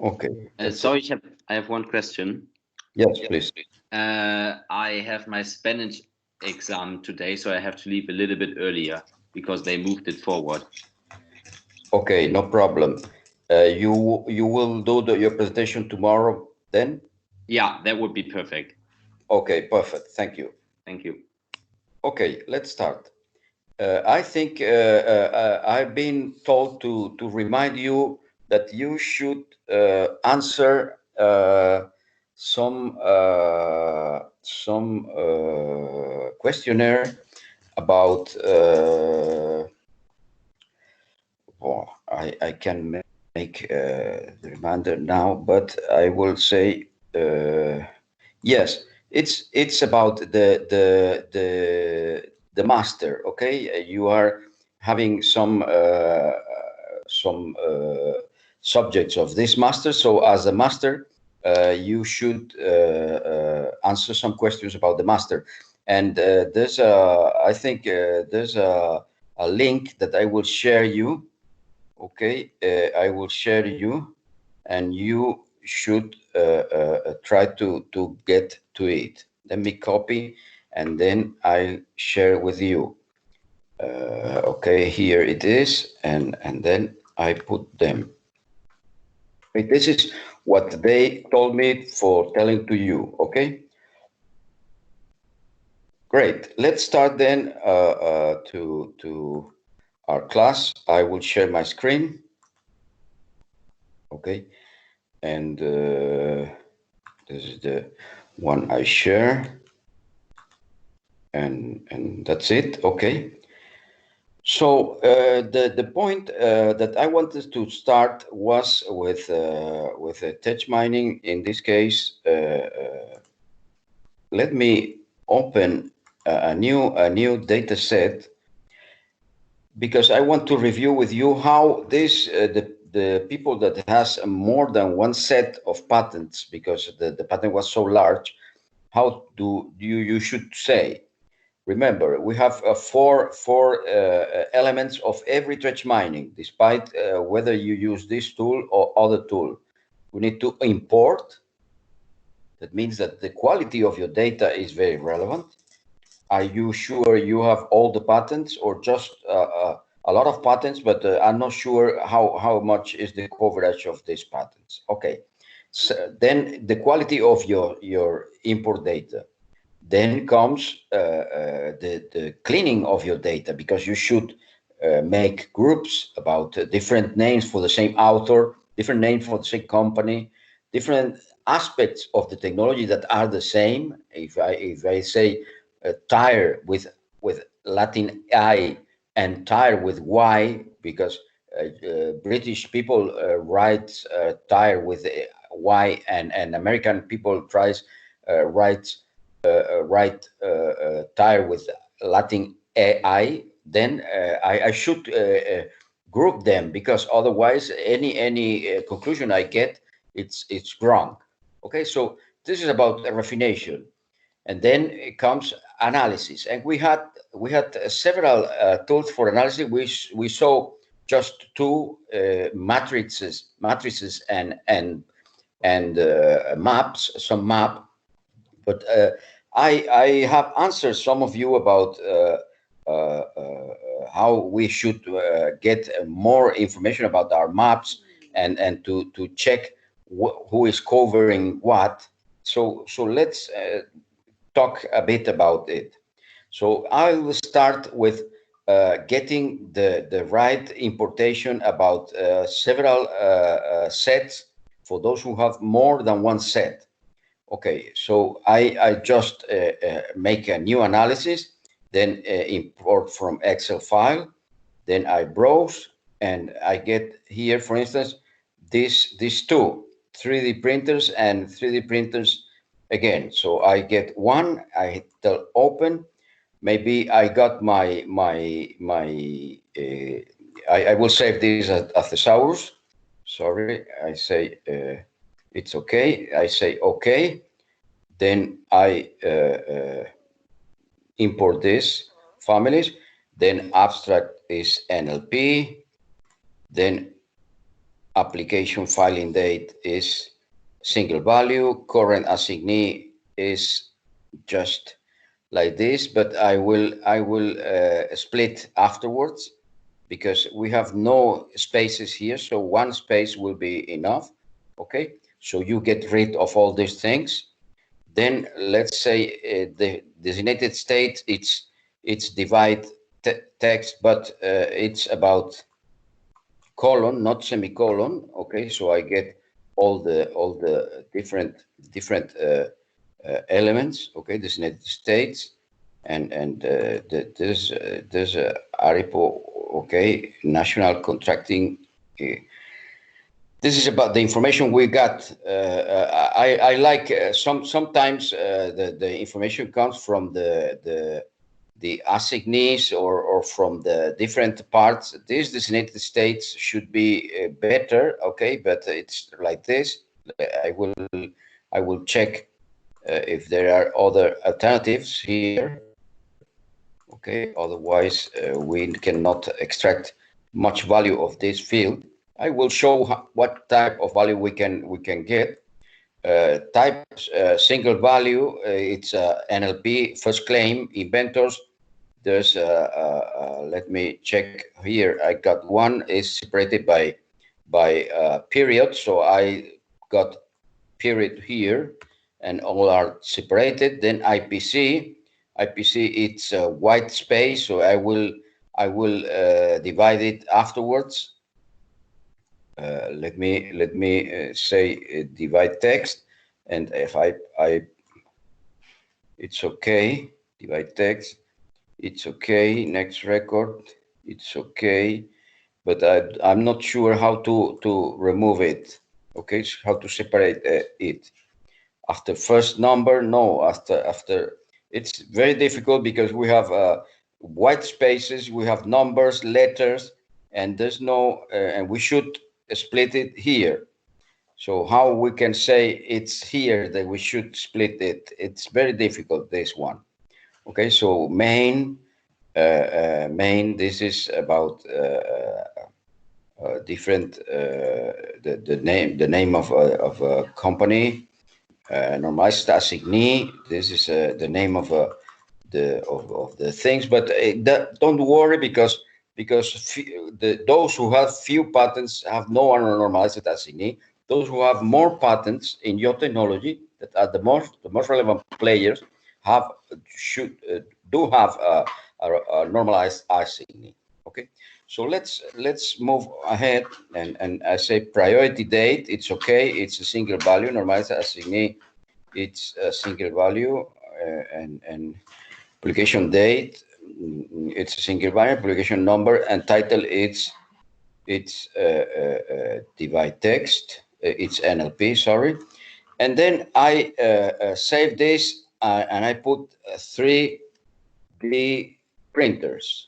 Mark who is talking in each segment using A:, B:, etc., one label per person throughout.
A: Okay.
B: Sorry, I have one question.
A: Yes, please.
B: I have my Spanish exam today, so I have to leave a little bit earlier because they moved it forward.
A: Okay, no problem. You will do your presentation tomorrow then?
B: Yeah, that would be perfect.
A: Okay, perfect. Thank you.
B: Thank you.
A: Okay, let's start. I think I've been told to remind you that you should answer some questionnaire about. I can make the reminder now, but I will say yes. It's about the master. Okay, you are having some subjects of this master. So as a master, you should answer some questions about the master. And there's a I think there's a link that I will share you. Okay, I will share you, and you should try to get to it. Let me copy, and then I'll share with you. Okay, here it is, and then I put them. This is what they told me for telling to you. Okay, great. Let's start then to our class. I will share my screen. Okay, and this is the one I share, and that's it. Okay. So the point that I wanted to start was with Techmining. In this case, let me open a new data set, because I want to review with you how this the people that has more than one set of patents, because the patent was so large, how do you should say. Remember, we have four elements of every Techmining, despite whether you use this tool or other tool. We need to import. That means that the quality of your data is very relevant. Are you sure you have all the patents, or just a lot of patents, but I'm not sure how much is the coverage of these patents? Okay, so then the quality of your import data. Then comes the cleaning of your data, because you should make groups about different names for the same author, different names for the same company, different aspects of the technology that are the same. If I say tire with Latin I and tire with Y, because British people write tire with Y, and American people write tire with Latin AI, then I should group them, because otherwise any conclusion I get, it's wrong. Okay, so this is about raffination, and then it comes analysis, and we had several tools for analysis. We saw just two matrices and maps, some map. But I have answered some of you about how we should get more information about our maps, and to check who is covering what. So let's talk a bit about it. So I will start with getting the right importation about several sets for those who have more than one set. Okay, so I just make a new analysis, then import from Excel file, then I browse, and I get here, for instance, these two 3D printers and 3D printers again. So I get one, I tell open. Maybe I got I will save this as a thesaurus. Sorry, I say it's okay. I say okay. Then I import this families. Then abstract is NLP. Then application filing date is single value, current assignee is just like this, but I will split afterwards because we have no spaces here, so one space will be enough. Okay, so you get rid of all these things. Then let's say the designated state, it's divide text, but it's about colon, not semicolon. Okay, so I get all the different elements. Okay, designated states, and there's a ARIPO. Okay, national contracting. This is about the information we got. I like sometimes the information comes from the assignees or from the different parts. These designated states should be better, okay, but it's like this. I will check if there are other alternatives here, okay. Otherwise, we cannot extract much value of this field. I will show what type of value we can get. Type single value, it's NLP, first claim, inventors. There's let me check here. I got one is separated by period, so I got period here, and all are separated. Then IPC, it's a white space, so I will divide it afterwards. Let me say divide text, and if I it's okay. Divide text, it's okay. Next record, it's okay, but I'm not sure how to remove it. Okay, so how to separate it. After first number, no. After it's very difficult because we have white spaces, we have numbers, letters, and there's no and we should split it here. So how we can say it's here that we should split it? It's very difficult, this one. Okay, so main. This is about different the name of a company. Normalized assignee. This is the name of of the things, but don't worry because those who have few patents have no normalized assignee. Those who have more patents in your technology that are the most relevant players have should do have a normalized assignee. Okay, so let's move ahead, and I say priority date. It's okay. It's a single value. Normalized assignee. It's a single value, and publication date. It's a single value. Publication number and title. It's divide text. It's NLP. Sorry, and then I save this and I put 3D printers.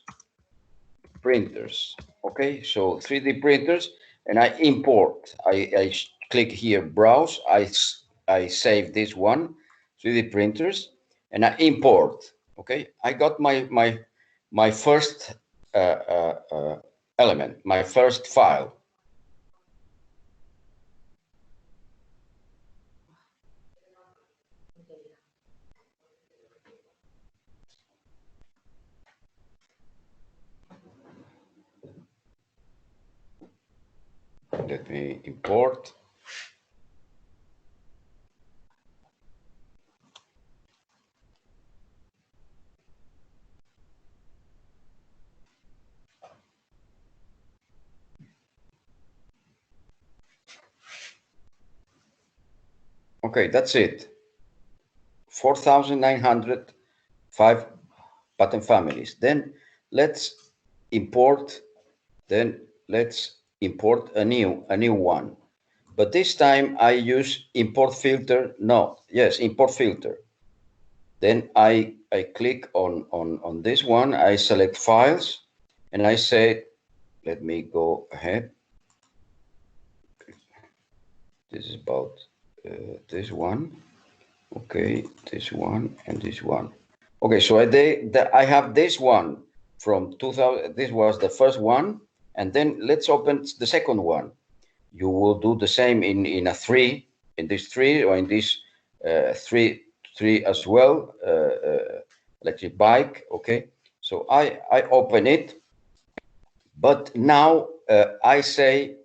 A: Okay, so 3D printers, and I import. I click here, browse. I save this one, 3D printers, and I import. Okay, I got my first element, my first file. Let me import. Okay, that's it. 4,905 pattern families. Then let's import. Then let's import a new one. But this time I use import filter. No, yes, import filter. Then I click on this one. I select files, and I say, let me go ahead. This is about this one. Okay, this one and this one. Okay, so I have this one from 2000. This was the first one, and then let's open the second one. You will do the same in a three, in this three, or in this three as well, electric bike. Okay, so I open it, but now I say,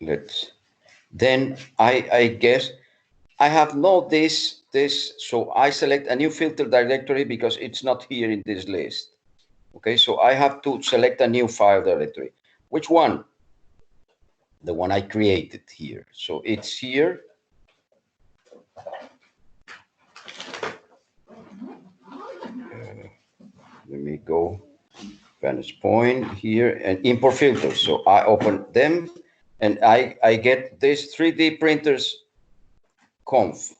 A: let's then I guess I have no this, so I select a new filter directory because it's not here in this list. Okay, so I have to select a new file directory. Which one? The one I created here. So it's here. Let me go vantage point here and import filters. So I open them and I get this 3D printers conf.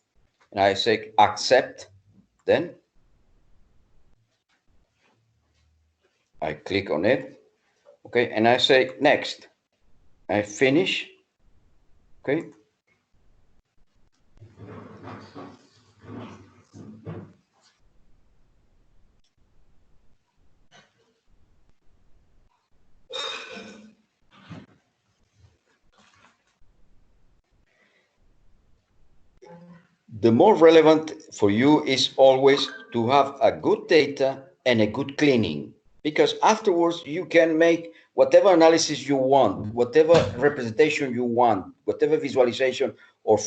A: And I say accept. Then I click on it. Okay, and I say next. I finish. Okay. The more relevant for you is always to have a good data and a good cleaning, because afterwards you can make whatever analysis you want, whatever representation you want, whatever visualization or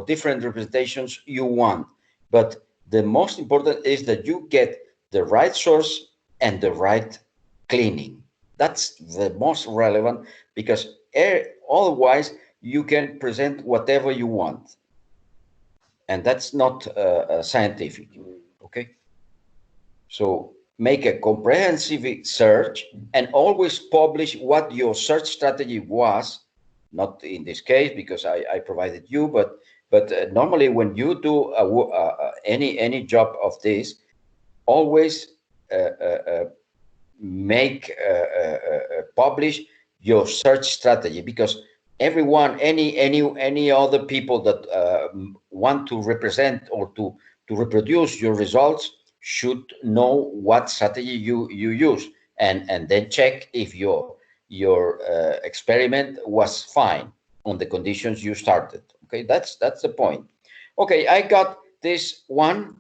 A: different representations you want. But the most important is that you get the right source and the right cleaning. That's the most relevant, because otherwise you can present whatever you want, and that's not scientific. Okay, so make a comprehensive search and always publish what your search strategy was. Not in this case because I provided you, but normally when you do any job of this, always make publish your search strategy, because everyone, any other people that want to represent or to reproduce your results should know what strategy you use, and then check if your experiment was fine on the conditions you started. Okay, that's the point. Okay, I got this one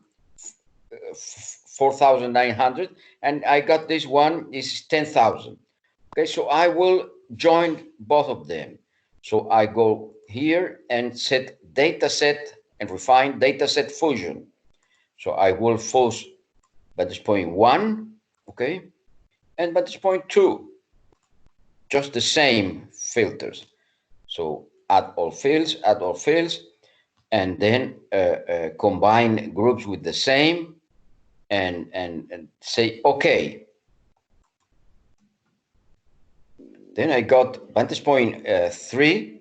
A: 4,900, and I got this one is 10,000. Okay, so I will join both of them. So I go here and set data set and refine data set fusion. So I will force vantage point 1, okay, and vantage point 2, just the same filters. So add all fields, and then combine groups with the same, and say okay. Then I got vantage point 3,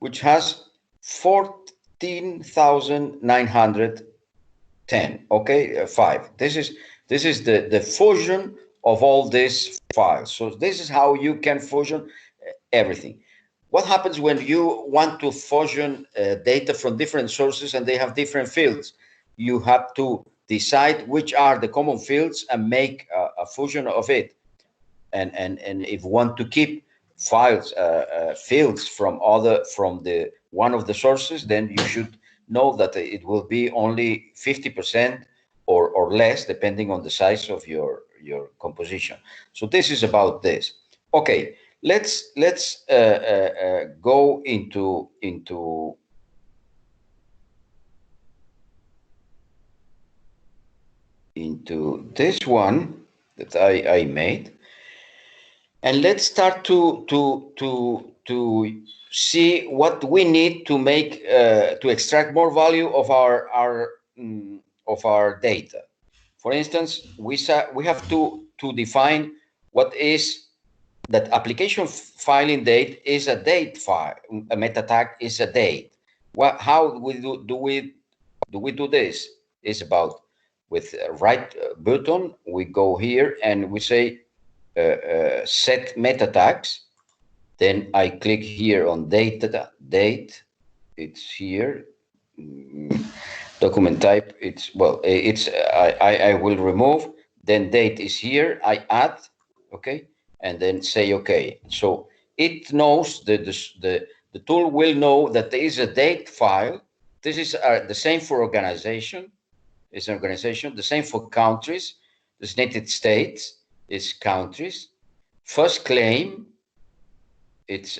A: which has 14,910. Okay, 5. This is the fusion of all these files. So this is how you can fusion everything. What happens when you want to fusion data from different sources and they have different fields? You have to decide which are the common fields and make a fusion of it. And if you want to keep files fields from the one of the sources, then you should know that it will be only 50% or less, depending on the size of your composition. So this is about this. Okay, let's go into this one that I made. And let's start to see what we need to make to extract more value of our data. For instance, we have to define what is that application filing date is a date file. A meta tag is a date. How do we do this? It's about with right button, we go here and we say set meta tags. Then I click here on date. It's here. Document type. It's well. It's I will remove. Then date is here. I add. Okay. and then say OK. So it knows the tool will know that there is a date file. This is the same for organization. It's an organization. The same for countries. The United States is countries. First claim. It's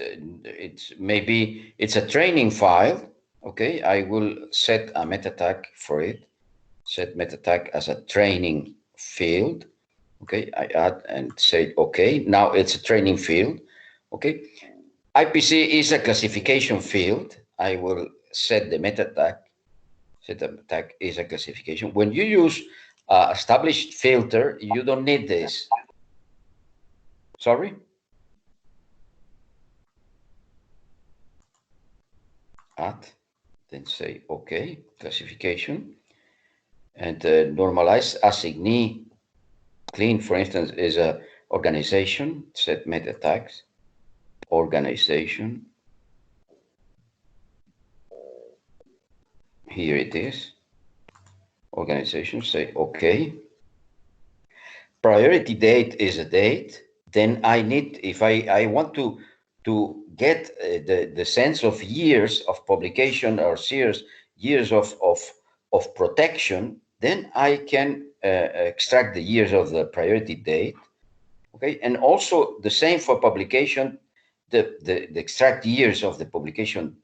A: maybe it's a training file. Okay, I will set a meta tag for it. Set meta tag as a training field. Okay, I add and say okay. Now it's a training field. Okay, IPC is a classification field. I will set the meta tag. Set the tag is a classification. When you use established filter, you don't need this. Sorry. Add, then say okay, classification, and normalize assignee clean, for instance, is a organization. Set meta tags, organization. Here it is. Organization. Say okay. Priority date is a date. Then I need, if I want to get the sense of years of publication or years of protection, then I can extract the years of the priority date. Okay, and also the same for publication, the extract years of the publication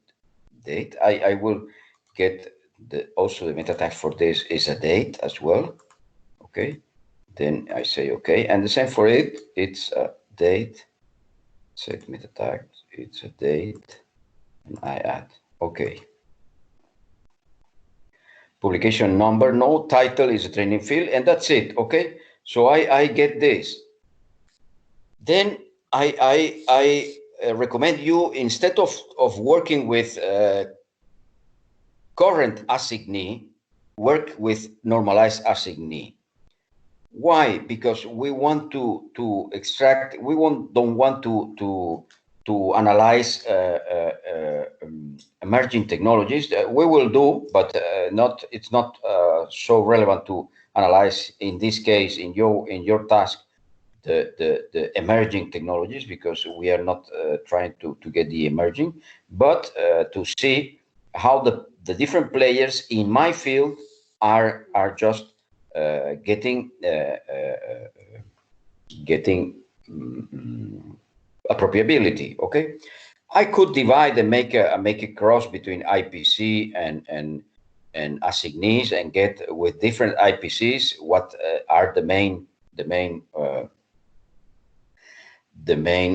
A: date. I will get also the meta tag for this is a date as well. Okay, then I say okay, and the same for it. It's a date. Set meta tag. It's a date, and I add okay. Publication number, no title is a training field, and that's it. Okay, so I get this. Then I recommend you, instead of working with current assignee, work with normalized assignee. Why? Because we want to extract. We don't want to analyze emerging technologies. We will do, but not. It's not so relevant to analyze in this case in your task the emerging technologies, because we are not trying to get the emerging, but to see how the different players in my field are just getting appropriability. Okay, I could divide and make a cross between IPC and assignees and get with different IPCs what are the main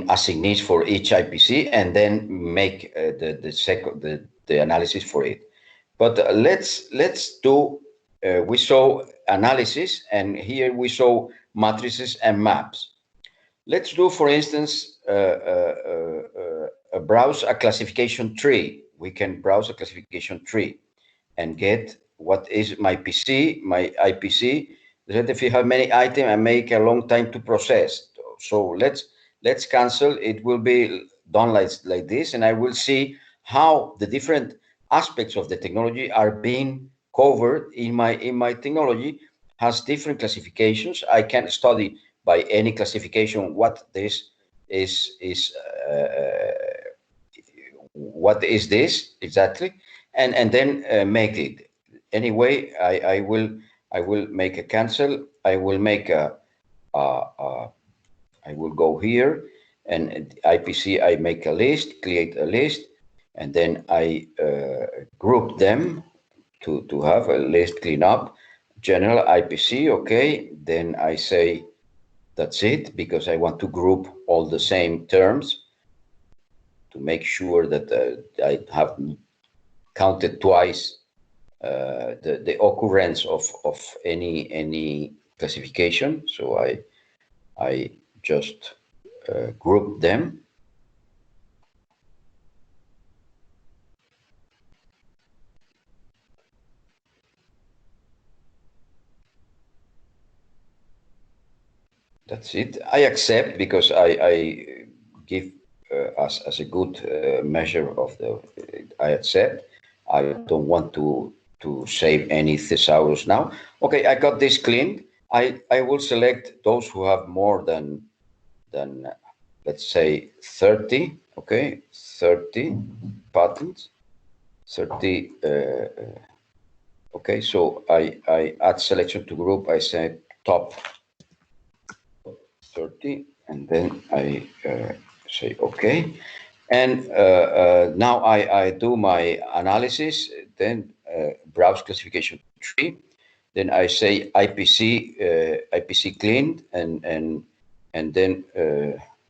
A: assignees for each IPC, and then make the analysis for it. But let's do. We saw analysis, and here we saw matrices and maps. Let's do, for instance, browse a classification tree. We can browse a classification tree and get what is my PC, my IPC. If you have many items and make a long time to process. So let's cancel. It will be done like this, and I will see how the different aspects of the technology are being covered in my technology. Has different classifications. I can study by any classification what this is what is this exactly, and then make it. Anyway, I will make a cancel. I will make I will go here, and IPC, I make a list, create a list, and then I group them to have a list cleanup. General IPC, okay. Then I say that's it, because I want to group all the same terms to make sure that I have counted twice the occurrence of any classification. So I just group them. That's it. I accept, because I give as a good measure of the. I accept. I don't want to save any thesaurus now. Okay, I got this cleaned. I will select those who have more than than let's say 30. Okay, 30 patents, 30. Okay, so I add selection to group. I say top 30, and then I say okay. And now I do my analysis, then browse classification tree. Then I say IPC cleaned, and then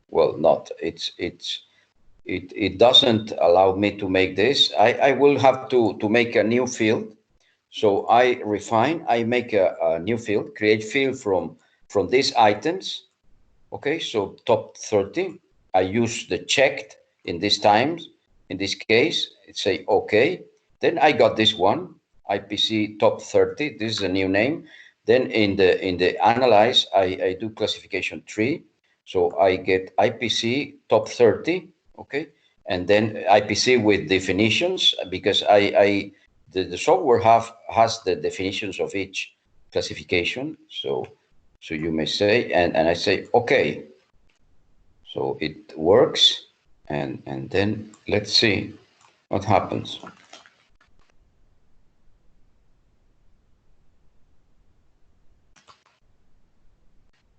A: well, not it doesn't allow me to make this. I will have to make a new field. So I refine. I make a new field, create field from these items. Okay, so top 30. I use the checked in this times. In this case, it say okay. Then I got this one, IPC top 30. This is a new name. Then in the analyze, I do classification tree. So I get IPC top 30. Okay, and then IPC with definitions, because the software has the definitions of each classification. So you may say, and I say, okay, so it works, and then let's see what happens.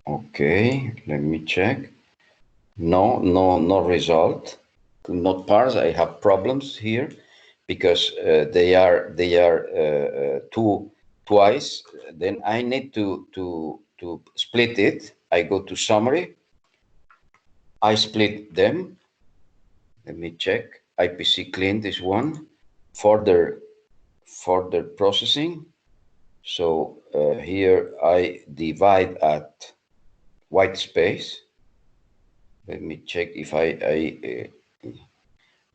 A: Okay, let me check. No result. Not parse. I have problems here because they are twice. Then I need to split it. I go to summary. I split them. Let me check. IPC clean this one. Further processing. So here I divide at white space. Let me check if I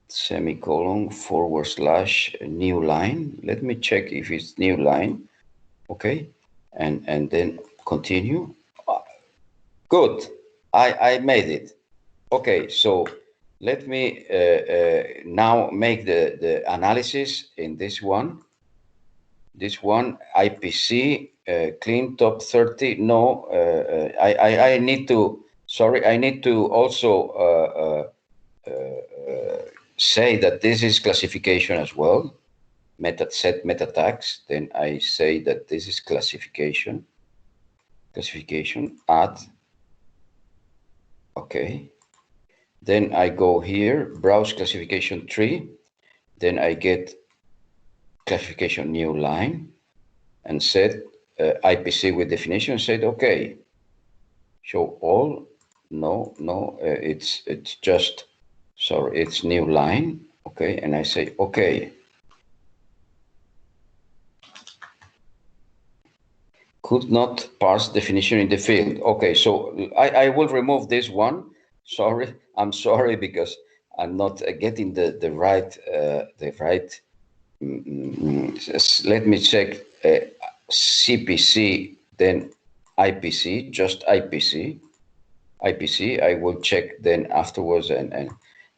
A: semicolon / new line. Let me check if it's new line. Okay, and then continue. Good. I made it. Okay, so let me now make the analysis in this one. This one IPC clean top 30. No, I need to. Sorry, I need to also say that this is classification as well. Set meta tags. Then I say that this is classification. Classification add. Okay. Then I go here, browse classification tree. Then I get classification new line and set IPC with definition. Said okay. Show all. No, it's just, sorry, it's new line. Okay, and I say okay. Could not parse definition in the field. Okay, so I will remove this one. Sorry, I'm sorry because I'm not getting the right let me check CPC, then IPC, just IPC. I will check then afterwards, and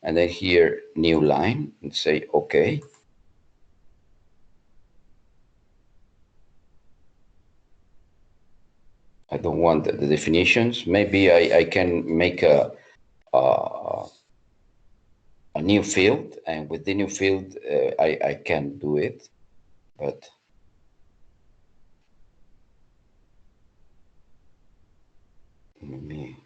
A: then here new line and say okay. I don't want the definitions. Maybe I can make a new field, and with the new field I can do it, but let me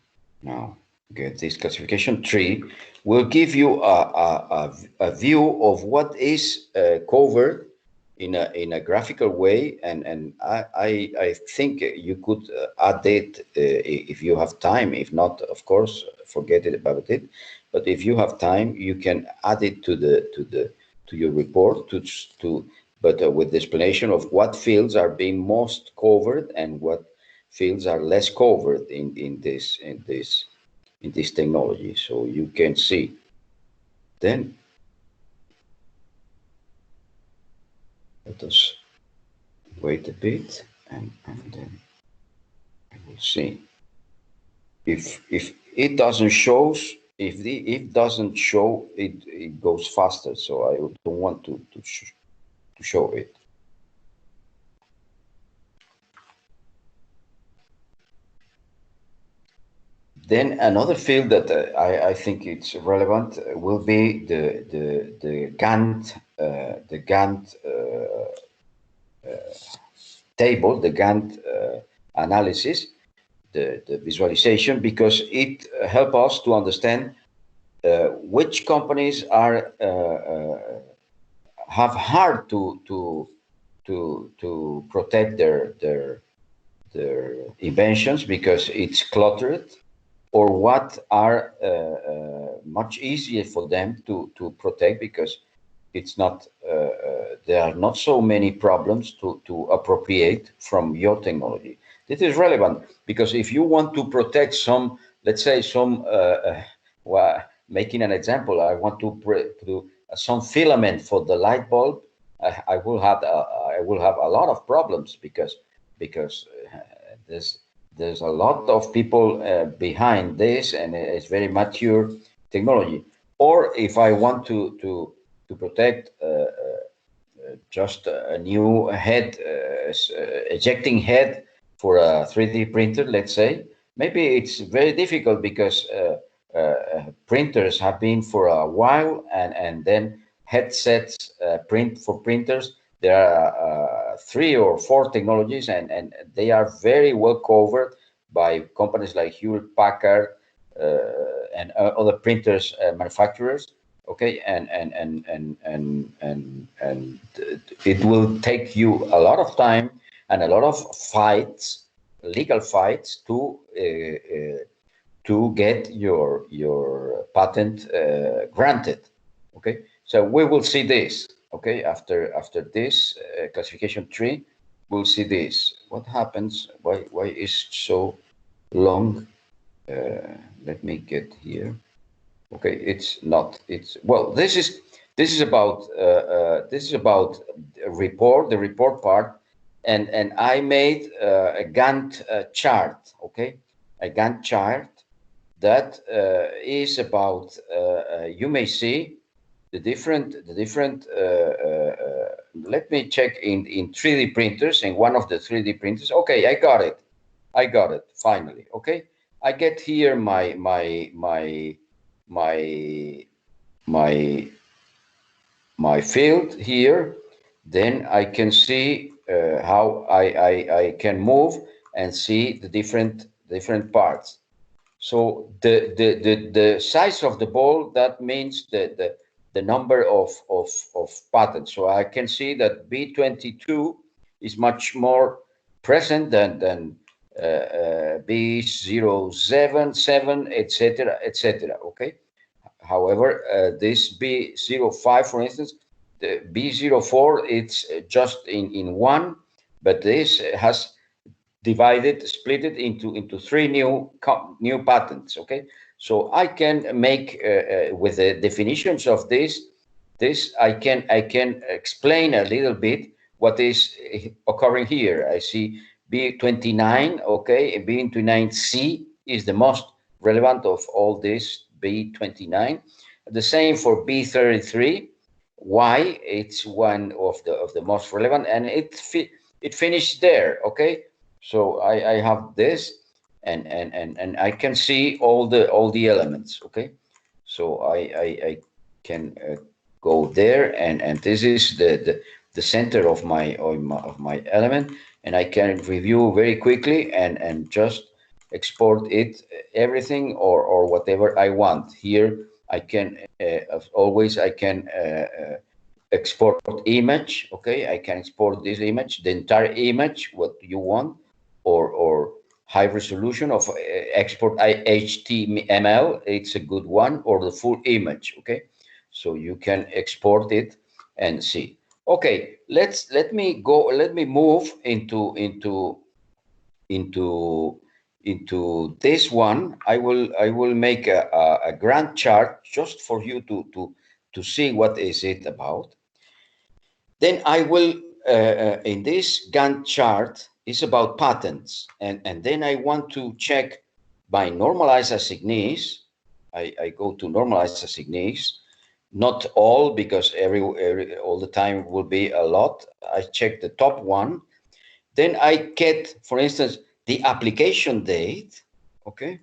A: now get this classification tree. Will give you a view of what is covered in a graphical way, and I think you could add it if you have time. If not, of course, forget it about it. But if you have time, you can add it to your report but with the explanation of what fields are being most covered and what fields are less covered in this technology, so you can see. Then let us wait a bit, and then I will see if it doesn't shows. If it doesn't show, it goes faster. So I don't want to show it. Then another field that I think it's relevant will be the Gantt table, the Gantt analysis, the visualization, because it helps us to understand which companies are have hard to protect their inventions because it's cluttered, or what are much easier for them to protect because it's not there are not so many problems to appropriate from your technology. This is relevant because if you want to protect some, let's say some, well, making an example, I want to some filament for the light bulb. I will have a lot of problems because there's there's a lot of people behind this, and it's very mature technology. Or if I want to protect just a new head, ejecting head for a 3D printer, let's say, maybe it's very difficult because printers have been for a while, and then headsets print for printers. There are three or four technologies, and they are very well covered by companies like Hewlett Packard and other printers manufacturers. Okay, and it will take you a lot of time and a lot of fights, legal fights, to get your patent granted. Okay, so we will see this. Okay, after this classification tree, we'll see this. What happens? Why is so long? Let me get here. Okay, it's not. It's well. This is about report, the report part, and I made a Gantt chart. Okay, a Gantt chart that is about. You may see the different. Let me check in 3D printers, in one of the 3D printers. Okay, I got it. I got it finally. Okay, I get here my my my field here. Then I can see how I can move and see the different parts. So the size of the ball, that means the number of patterns. So I can see that B22 is much more present than B077, etc., etc. Okay. However, this B05, for instance, the B04, it's just in one, but this has divided, split it into three new patents. Okay, so I can make with the definitions of this I can explain a little bit what is occurring here. I see B29. Okay, B29C is the most relevant of all this. B29. The same for B33. Why? It's one of the most relevant, and it finished there. Okay, so I have this, and I can see all the elements. Okay, so I can go there, and this is the center of my element, and I can review very quickly and just export it, everything, or whatever I want. Here I can as always I can export image. Okay, I can export this image, the entire image, what you want, or high resolution of export HTML. It's a good one, or the full image. Okay, so you can export it and see. Okay, let me go. Let me move into this one. I will make a grand chart just for you to see what is it about. Then I will in this Gantt chart is about patents, and then I want to check by normalized assignees. I go to normalized assignees, not all, because every all the time will be a lot. I check the top one. Then I get, for instance, the application date. Okay,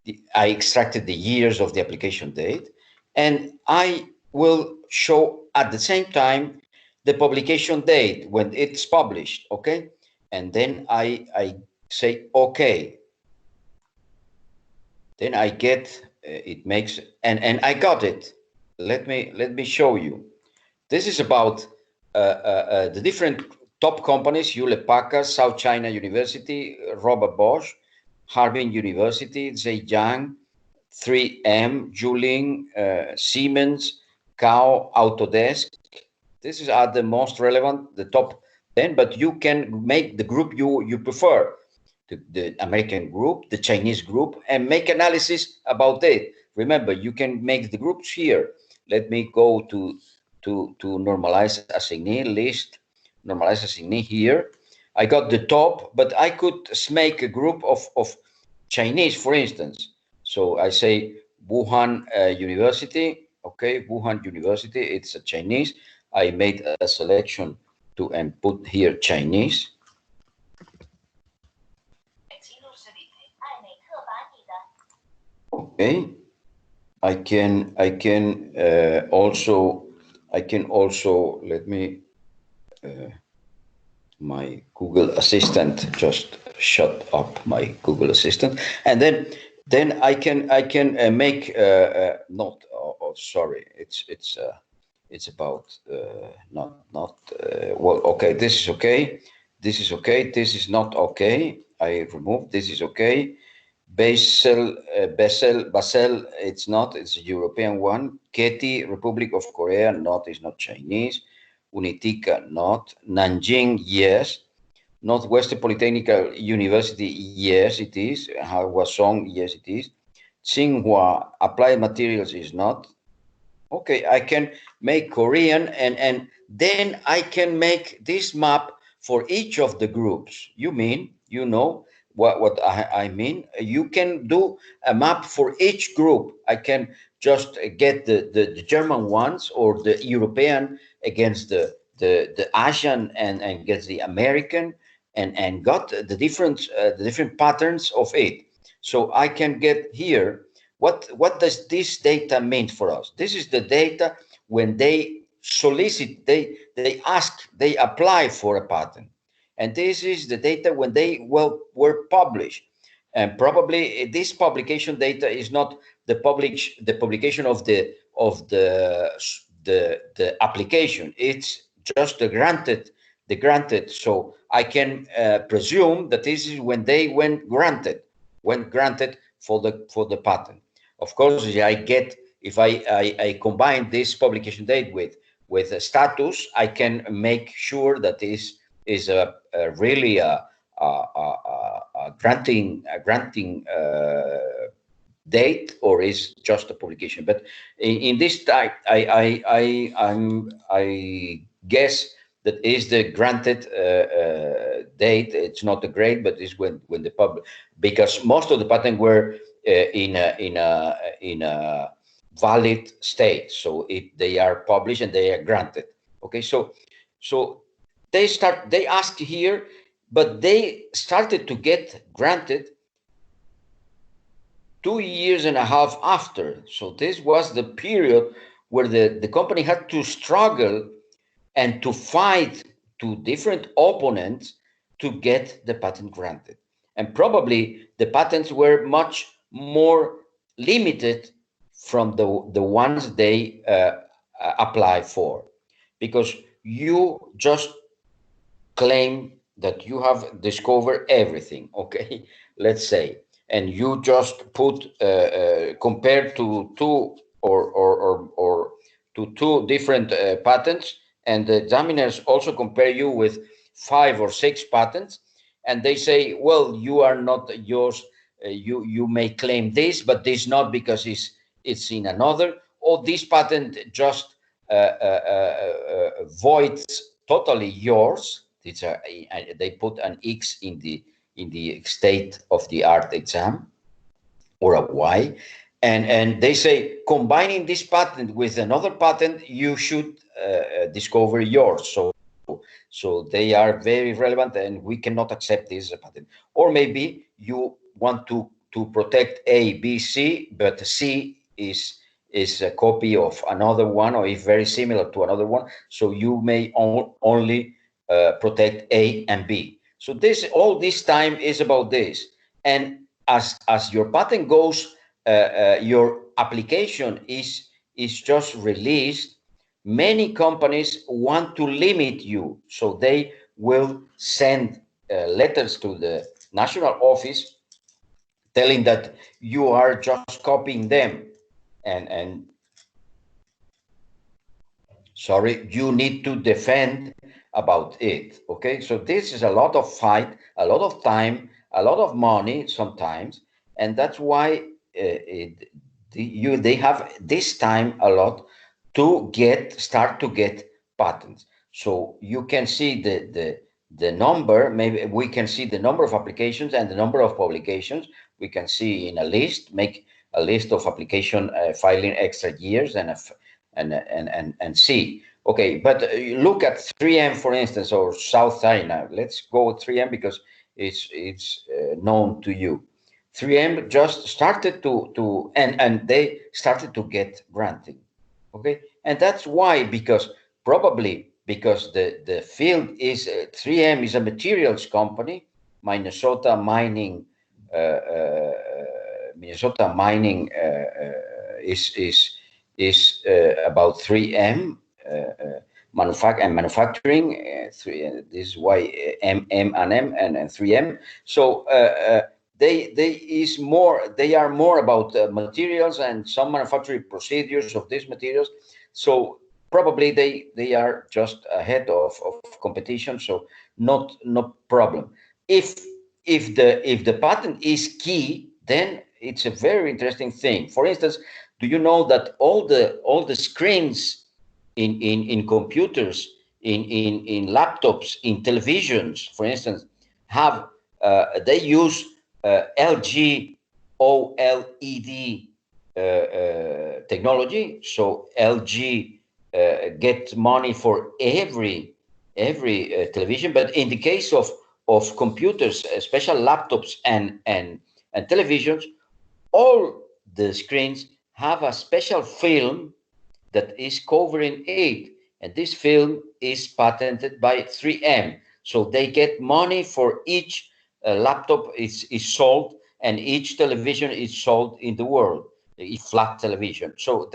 A: the I extracted the years of the application date, and I will show at the same time the publication date when it's published, okay? And then I say, okay. Then I get, it makes, and I got it. Let me show you. This is about the different top companies: Hewlett Packard, South China University, Robert Bosch, Harbin University, Zhejiang, 3M, Juling, Siemens, Kao, Autodesk. These are the most relevant, the top 10, but you can make the group you prefer, the American group, the Chinese group, and make analysis about it. Remember, you can make the groups here. Let me go to normalize assignee list, normalize assignee here. I got the top, but I could make a group of Chinese, for instance. So I say Wuhan University, okay, Wuhan University, it's a Chinese. I made a selection to and put here Chinese. Okay, I can also let me my Google Assistant just shut up my Google Assistant, and then I can make not sorry, it's about not well, okay, this is okay, this is okay, this is not okay, I remove, this is okay. Basel, it's not, it's a European one. Keti, Republic of Korea, not, it's not Chinese. Unitica, not. Nanjing, yes. Northwestern Polytechnic University, yes, it is. Hwasong, yes, it is. Tsinghua, Applied Materials is not. Okay, I can make Korean, and then I can make this map for each of the groups. You mean, you know what I mean? You can do a map for each group. I can just get the German ones or the European against the Asian and get the American, and got the different patterns of it. So I can get here. What does this data mean for us? This is the data when they solicit, they ask, they apply for a patent. And this is the data when they were published. And probably this publication data is not the publication of the application. It's just the granted. So I can presume that this is when they went granted for the patent. Of course, I get, if I combine this publication date with a status, I can make sure that this is really a granting date, or is just a publication. But in this type, I guess that is the granted date. It's not the grade, but it's when the public, because most of the patents were in a valid state. So if they are published and they are granted, okay. So they asked here, but they started to get granted 2.5 years after. So this was the period where the company had to struggle and to fight to different opponents to get the patent granted. And probably the patents were much more limited from the ones they apply for, because you just claim that you have discovered everything, okay, let's say, and you just put compared to two or to two different patents, and the examiners also compare you with 5 or 6 patents, and they say, well, you are not yours, you may claim this, but this not, because it's in another, or this patent just voids totally yours. It's they put an X in the state of the art exam, or a Y, and they say, combining this patent with another patent, you should discover yours. So they are very relevant, and we cannot accept this as a patent. Or maybe you want to to protect A, B, C, but C is a copy of another one, or is very similar to another one. So you may only protect A and B. So this all this time is about this. And as your patent goes, your application is just released. Many companies want to limit you, so they will send letters to the national office telling that you are just copying them, and sorry, you need to defend about it. Okay, so this is a lot of fight, a lot of time, a lot of money sometimes, and that's why they have this time a lot to start to get patents. So you can see the number. Maybe we can see the number of applications and the number of publications. We can see in a list, make a list of application filing extra years and see. Okay, but look at 3M, for instance, or South China. Let's go with 3M because it's known to you. 3M just started and they started to get granting. Okay, and that's why, because probably because the field is 3M is a materials company. Minnesota mining, Minnesota mining is about 3M manufacturing. This is why M and 3M. So they are more about materials and some manufacturing procedures of these materials. So probably they are just ahead of competition. So no problem. If the patent is key, then it's a very interesting thing. For instance, do you know that all the screens in computers, in laptops, in televisions, for instance, have they use LG OLED technology. So LG gets money for every television. But in the case of computers, special laptops and televisions, all the screens have a special film that is covering it, and this film is patented by 3M. So they get money for each laptop is sold, and each television is sold in the world, a flat television. So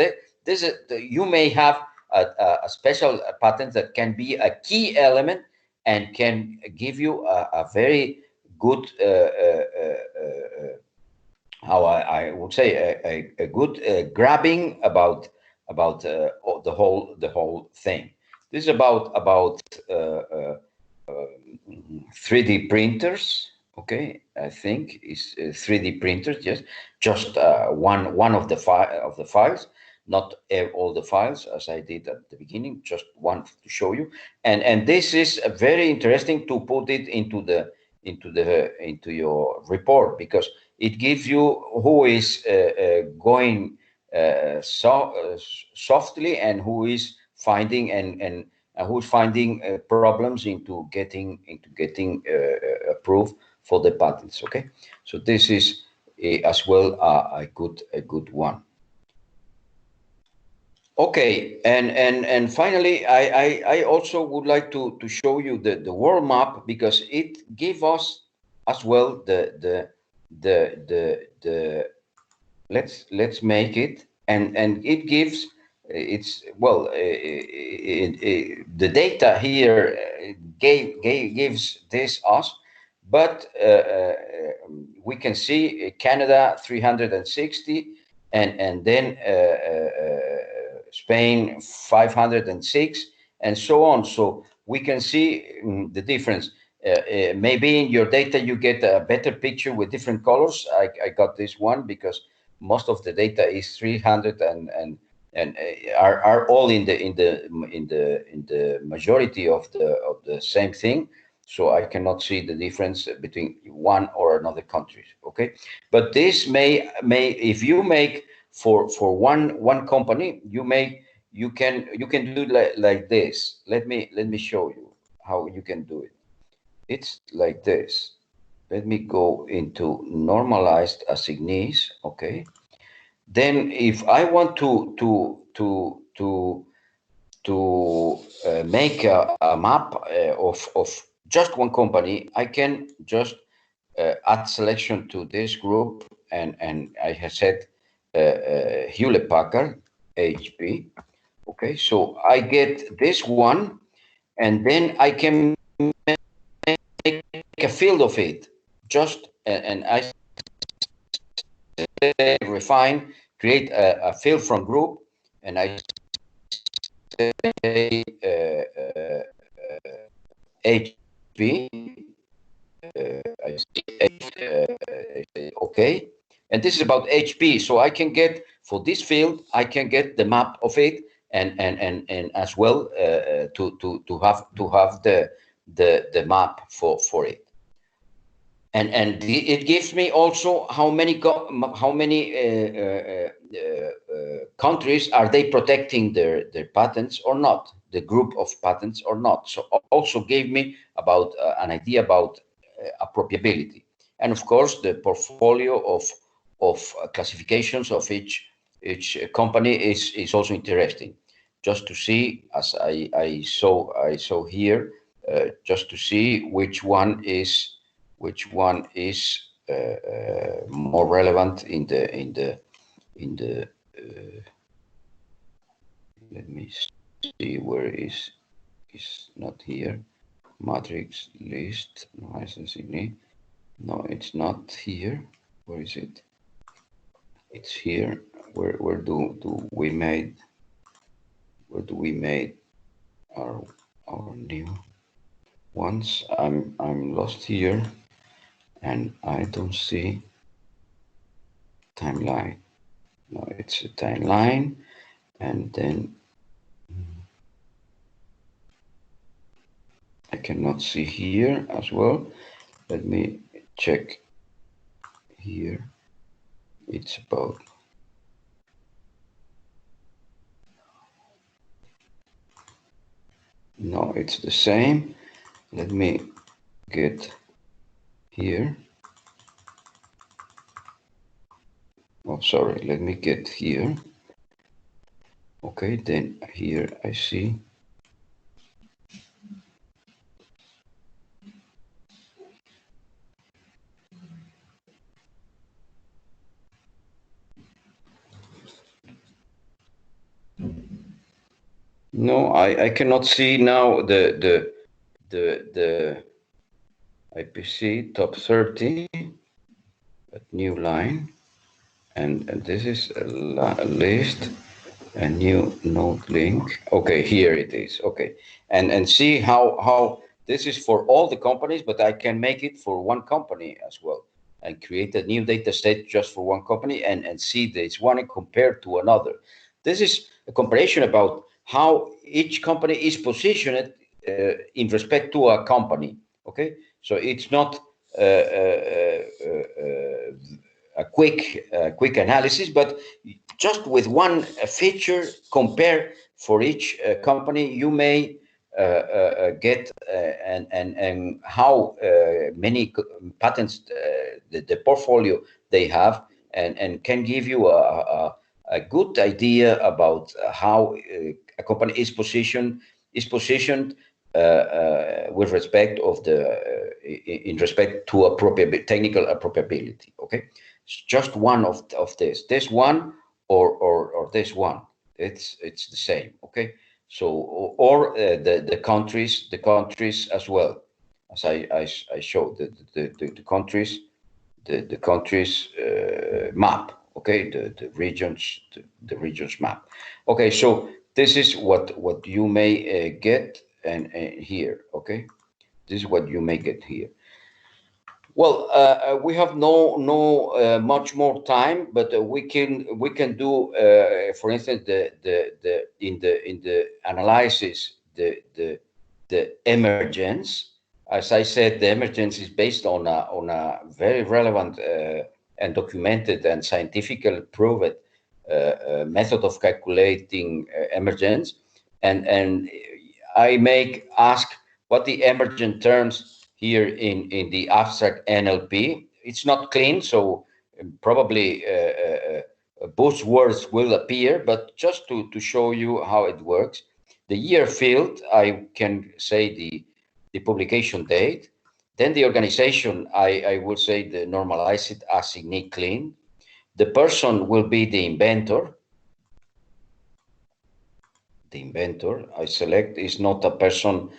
A: you may have a special patent that can be a key element and can give you a very good how I would say a good grabbing about the whole thing. This is about 3D printers. Okay, I think is 3D printers. Yes, just one of the files, not all the files as I did at the beginning. Just one to show you, and this is very interesting to put it into your report, because it gives you who is going softly and who is finding and who's finding problems into getting approved for the patents. Okay, so this is as well a good one. Okay, and finally, I also would like to show you the world map, because it gives us as well the let's make it, and it gives it's well the data here gives this us, but we can see Canada 360, and then Spain 506, and so on. So we can see the difference. Maybe in your data you get a better picture with different colors. I got this one because most of the data is 300 and are all in the majority of the same thing. So I cannot see the difference between one or another country. Okay, but this may if you make for one company, you can do like this. Let me show you how you can do it. It's like this. let me go into normalized assignees. Okay. Then if I want to make a map of just one company, I can just add selection to this group, and I have said Hewlett Packard, HP. Okay, so I get this one, and then I can make a field of it. Just and I refine, create a field from group, and I say HP. I say okay, and this is about HP. So I can get for this field, I can get the map of it, and as well to have the map for it. And it gives me also how many countries are they protecting their patents or not, the group of patents or not. So also gave me about an idea about appropriability, and of course the portfolio of classifications of each company is also interesting, just to see, as I saw here, just to see which one is more relevant in the let me see where is not here, matrix list licensing. No, it's not here. Where is it? It's here. Where do we made where do we made our new ones? I'm lost here, and I don't see timeline. No, it's a timeline, and then I cannot see here as well. Let me check here. It's about no, it's the same. Let me get here. Oh, sorry. Let me get here. Okay, then here I see. No, I cannot see now the IPC top 30, a new line, and this is a list, a new node link. Okay, here it is. Okay, and see how this is for all the companies, but I can make it for one company as well, and create a new data set just for one company, and see this one compared to another. This is a comparison about how each company is positioned in respect to a company. Okay, so it's not a quick analysis, but just with one feature compare for each company, you may get and how many patents the portfolio they have, and can give you a good idea about how a company is positioned with respect of the in respect to technical appropriability. Okay, it's just one of this one or this one. It's the same. Okay, so or the countries as well, as I showed the countries, the countries map. Okay, the regions, the regions map. Okay, so this is what you may get and here. Okay, this is what you may get here. Well, we have no much more time, but we can do, for instance, the analysis, the emergence. As I said, the emergence is based on a very relevant and documented and scientifically proved method of calculating emergence, and I make ask what the emergent terms here in the abstract NLP. It's not clean, so probably buzzwords will appear, but just to show you how it works. The year field, I can say the publication date. Then the organization, I will say the normalize it assignee clean. The person will be the inventor. The inventor I select is not a person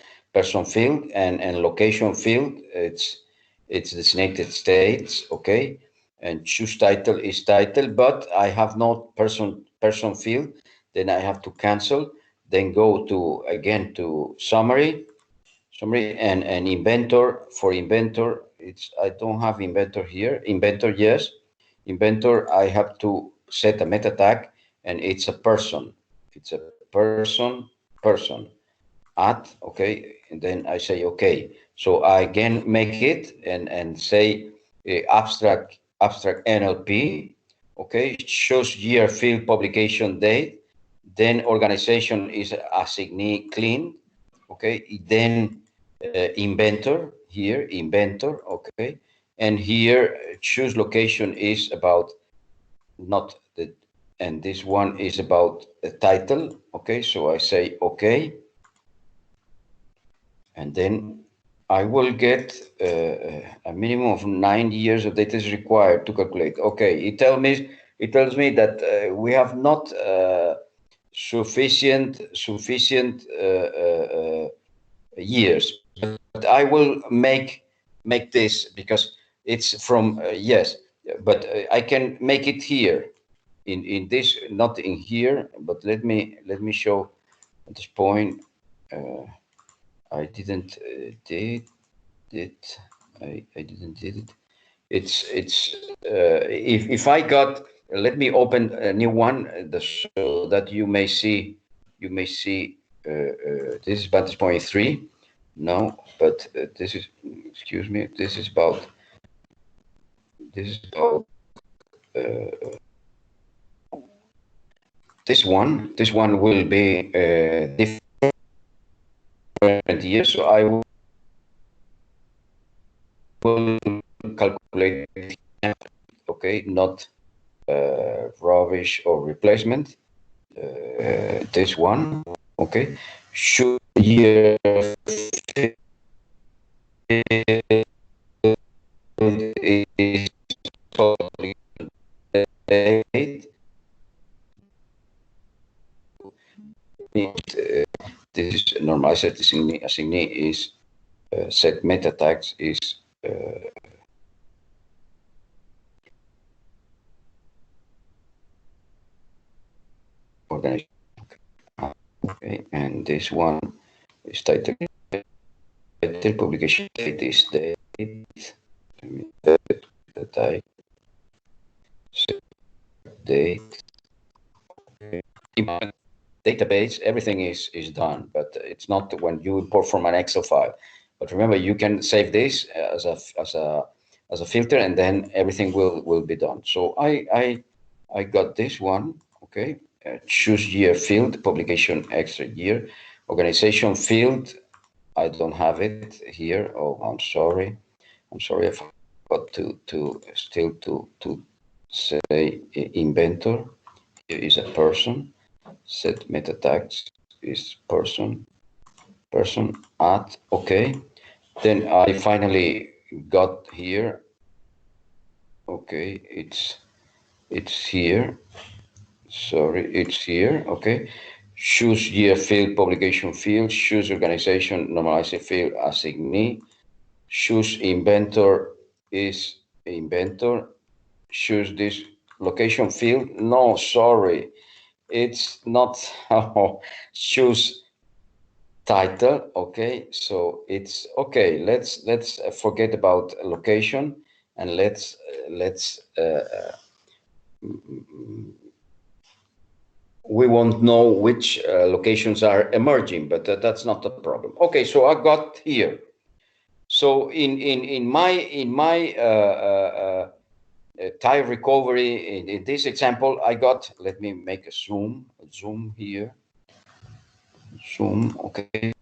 A: field, and location field, it's designated states, okay, and choose title is title, but I have not person field. Then I have to cancel, then go to again to summary and inventor. For inventor, it's I don't have inventor here. Inventor, yes. Inventor, I have to set a meta tag, and it's a person. It's a person at, okay, and then I say okay. So I again make it and say abstract NLP, okay, shows year field publication date, then organization is assignee clean, okay, then inventor here, inventor, okay, and here choose location is about not the, and this one is about the title, okay, so I say okay, and then I will get a minimum of 9 years of data is required to calculate. Okay, it tells me that we have not sufficient years, but I will make this because it's from yes, but I can make it here in this, not in here, but let me show at this point. I didn't did it. I didn't did it. It's if I got, let me open a new one so that you may see this is vantage point 3. No, but this is, excuse me, this is about this one will be different years, so I will calculate, okay, not rubbish or replacement. This one, okay, should year is date. This is normalized assignee is set meta tags is organization. Okay, and this one is title publication date is date. The type date. Okay. Database, everything is done, but it's not when you import from an Excel file. But remember, you can save this as a filter, and then everything will be done. So I got this one. Okay, choose year field, publication extra year, organization field. I don't have it here. Oh, I'm sorry. I forgot to still to say inventor. Here is a person. Set meta tags is person at, okay, then I finally got here, okay, it's here, sorry, it's here, okay, choose year field, publication field, choose organization, normalize field, assignee, choose inventor is inventor, choose this location field, no, sorry, it's not how choose title, okay, so it's okay, let's forget about location, and let's we won't know which locations are emerging, but that's not a problem. Okay, so I got here, so in my tire recovery, in this example I got, let me make a zoom here, Zoom. Okay.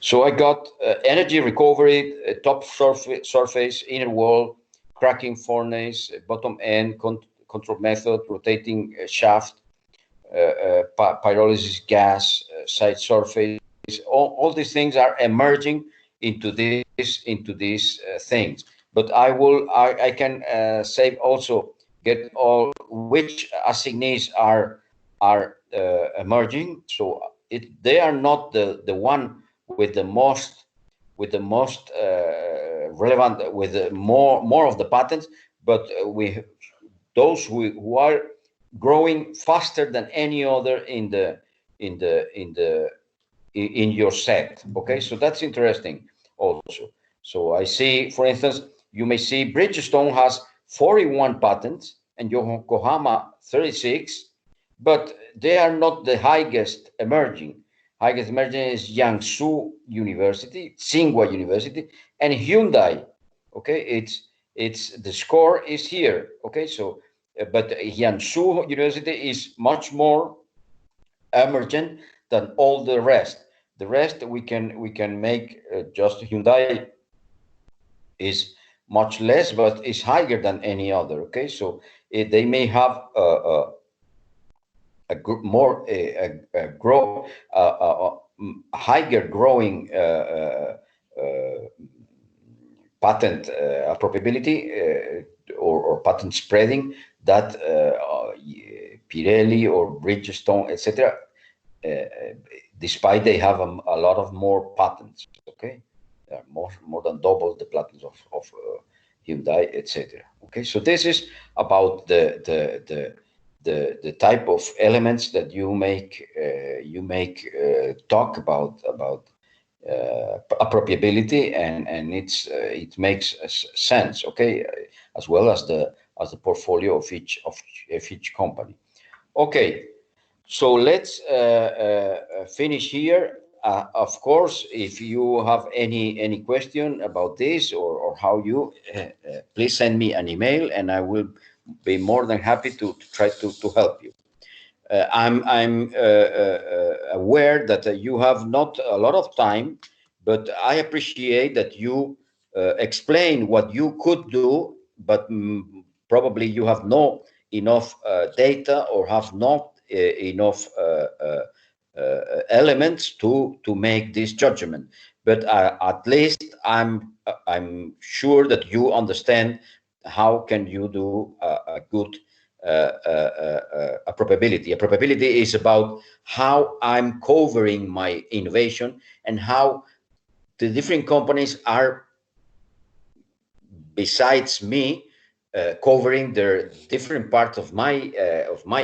A: So I got energy recovery, top surface, inner wall, cracking furnace, bottom end, control method, rotating shaft, pyrolysis gas, side surface. All these things are emerging into these things. But I can say also get all which assignees are emerging. So they are not the one with the most relevant with more of the patents, but we those who are growing faster than any other in the in the in your set. Okay, so that's interesting also. So I see, for instance, you may see Bridgestone has 41 patents and Yokohama 36, but they are not the highest emerging. Highest emerging is Jiangsu University, Tsinghua University, and Hyundai. Okay, it's the score is here. Okay, so but Jiangsu University is much more emergent than all the rest. The rest we can make just Hyundai is much less, but is higher than any other. Okay, so they may have more grow higher growing patent probability or patent spreading that Pirelli or Bridgestone, etc. Despite they have a lot of more patents. Okay, more than double the patents of Hyundai, etc. Okay, so this is about the type of elements that you make talk about appropriability, and it makes sense. Okay, as well as the portfolio of each company. Okay, so let's finish here. Of course, if you have any question about this or how you please send me an email, and I will be more than happy to try to help you. I'm aware that you have not a lot of time, but I appreciate that you explain what you could do, but probably you have no enough data or have not enough elements to make this judgment. But at least I'm sure that you understand how can you do a good a probability. A probability is about how I'm covering my innovation and how the different companies are, besides me, covering their different parts of my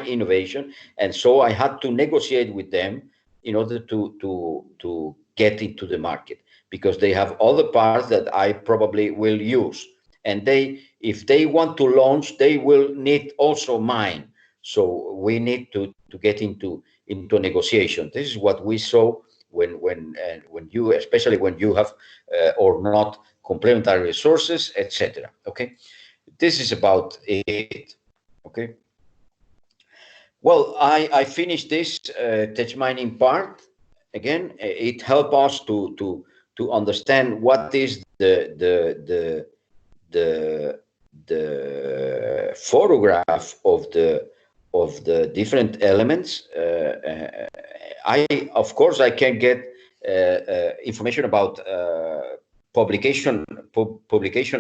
A: innovation, and so I had to negotiate with them in order to get into the market, because they have other parts that I probably will use, and they, if they want to launch, they will need also mine. So we need to get into a negotiation. This is what we saw when you, especially when you have or not complementary resources, etc. Okay, this is about it. Okay. Well, I finished this tech mining part. Again, it helped us to understand what is the the photograph of the different elements. I, of course, I can get information about publication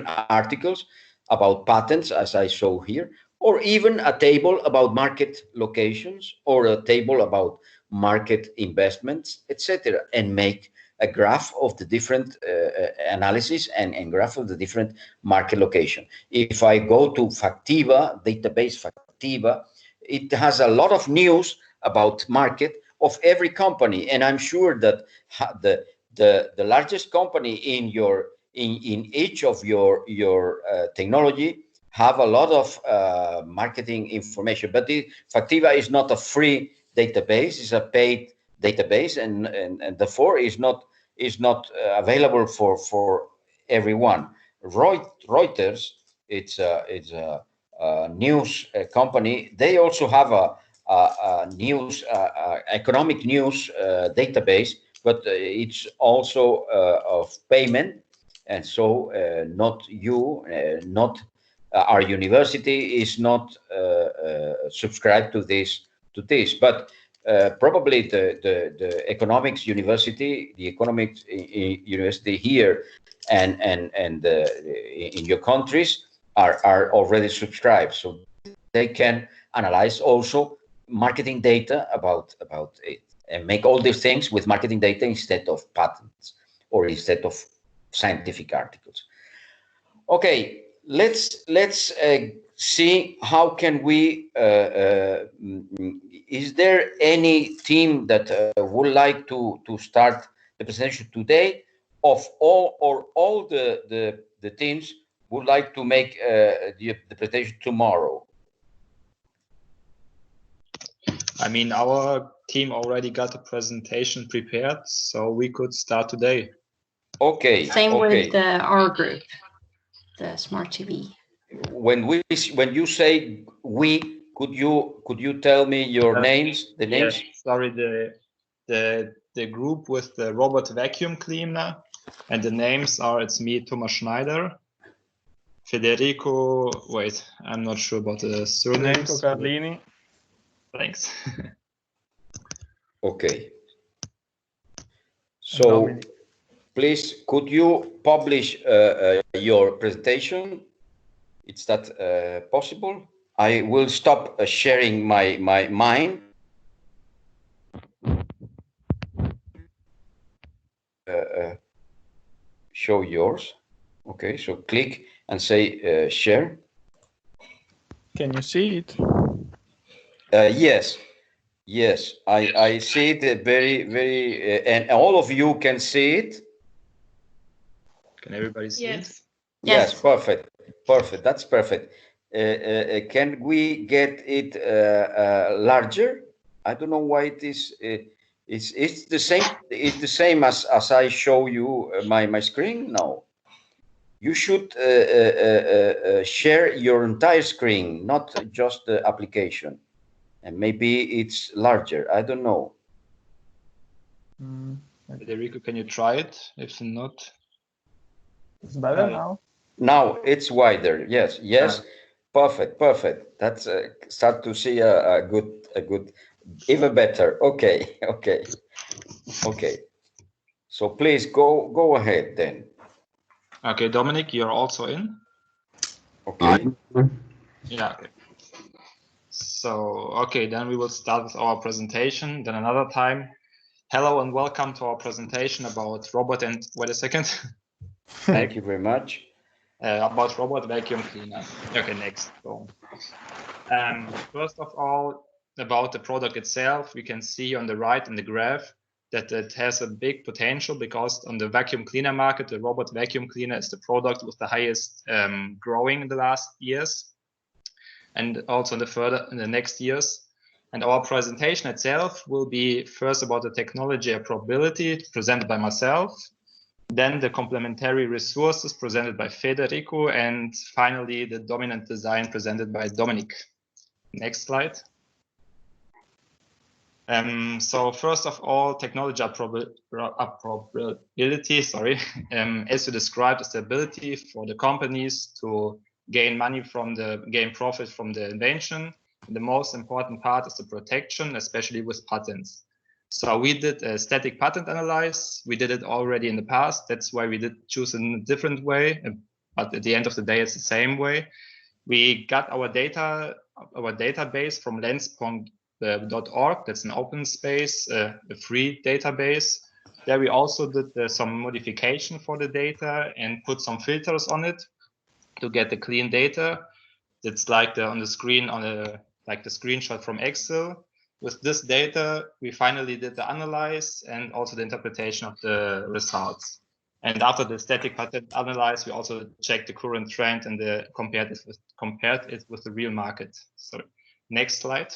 A: articles, about patents, as I show here, or even a table about market locations, or a table about market investments, etc., and make a graph of the different analysis and graph of the different market location. If I go to Factiva, database Factiva, it has a lot of news about market of every company, and I'm sure that the largest company in each of your technology have a lot of marketing information. But Factiva is not a free database; it's a paid database, and therefore is not available for everyone. Reuters, it's a news company. They also have news, economic news database, but it's also of payment. And so not you, not our university is not subscribed to this, but probably the economics university, the economics university here and in your countries are already subscribed, so they can analyze also marketing data about it and make all these things with marketing data instead of patents or instead of scientific articles. Okay, let's see how can we. Is there any team that would like to start the presentation today? Of all the teams would like to make the presentation tomorrow?
C: I mean, our team already got a presentation prepared, so we could start today.
A: Okay.
D: Same
A: okay.
D: with our group, the Smart TV.
A: When you say we, could you tell me your names? The names?
C: Yeah, sorry, the group with the robot vacuum cleaner, and the names are, it's me, Thomas Schneider, Federico. Wait, I'm not sure about the surnames.
E: Federico Carlini.
C: Thanks.
A: Okay. So, please, could you publish your presentation? Is that possible? I will stop sharing my mine. Show yours. Okay, so click and say share.
E: Can you see it?
A: Yes. Yes, I see it very, and all of you can see it.
C: Can everybody see it?
A: Yes, perfect. That's perfect. Can we get it larger? I don't know why it is. It's the same. It's the same as I show you my screen. No, you should share your entire screen, not just the application. And maybe it's larger. I don't know.
C: Federico, can you try it? If not,
E: it's better now.
A: Now it's wider. Yes. Perfect. That's start to see a good, even better. Okay. So please go ahead then.
C: Okay, Dominic, you're also in.
A: Okay.
C: Yeah. Okay. So, okay, then we will start with our presentation. Then another time. Hello and welcome to our presentation about robot and wait a second.
A: Thank you very much.
C: About robot vacuum cleaner. Okay, next. So, first of all, about the product itself, we can see on the right in the graph that it has a big potential because on the vacuum cleaner market, the robot vacuum cleaner is the product with the highest growing in the last years, and also in the next years. And our presentation itself will be first about the technology approvability presented by myself, then the complementary resources presented by Federico, and finally the dominant design presented by Dominic. Next slide. So first of all, technology approvability, as you described, is the ability for the companies to gain profit from the invention. The most important part is the protection, especially with patents. So we did a static patent analysis. We did it already in the past. That's why we did choose in a different way, but at the end of the day, it's the same way. We got our database from lens.org. That's an open space, a free database. There we also did some modification for the data and put some filters on it to get the clean data. It's like on the screen like the screenshot from Excel. With this data, we finally did the analyze and also the interpretation of the results. And after the static patent analyze, we also checked the current trend and compared it with the real market. So next slide.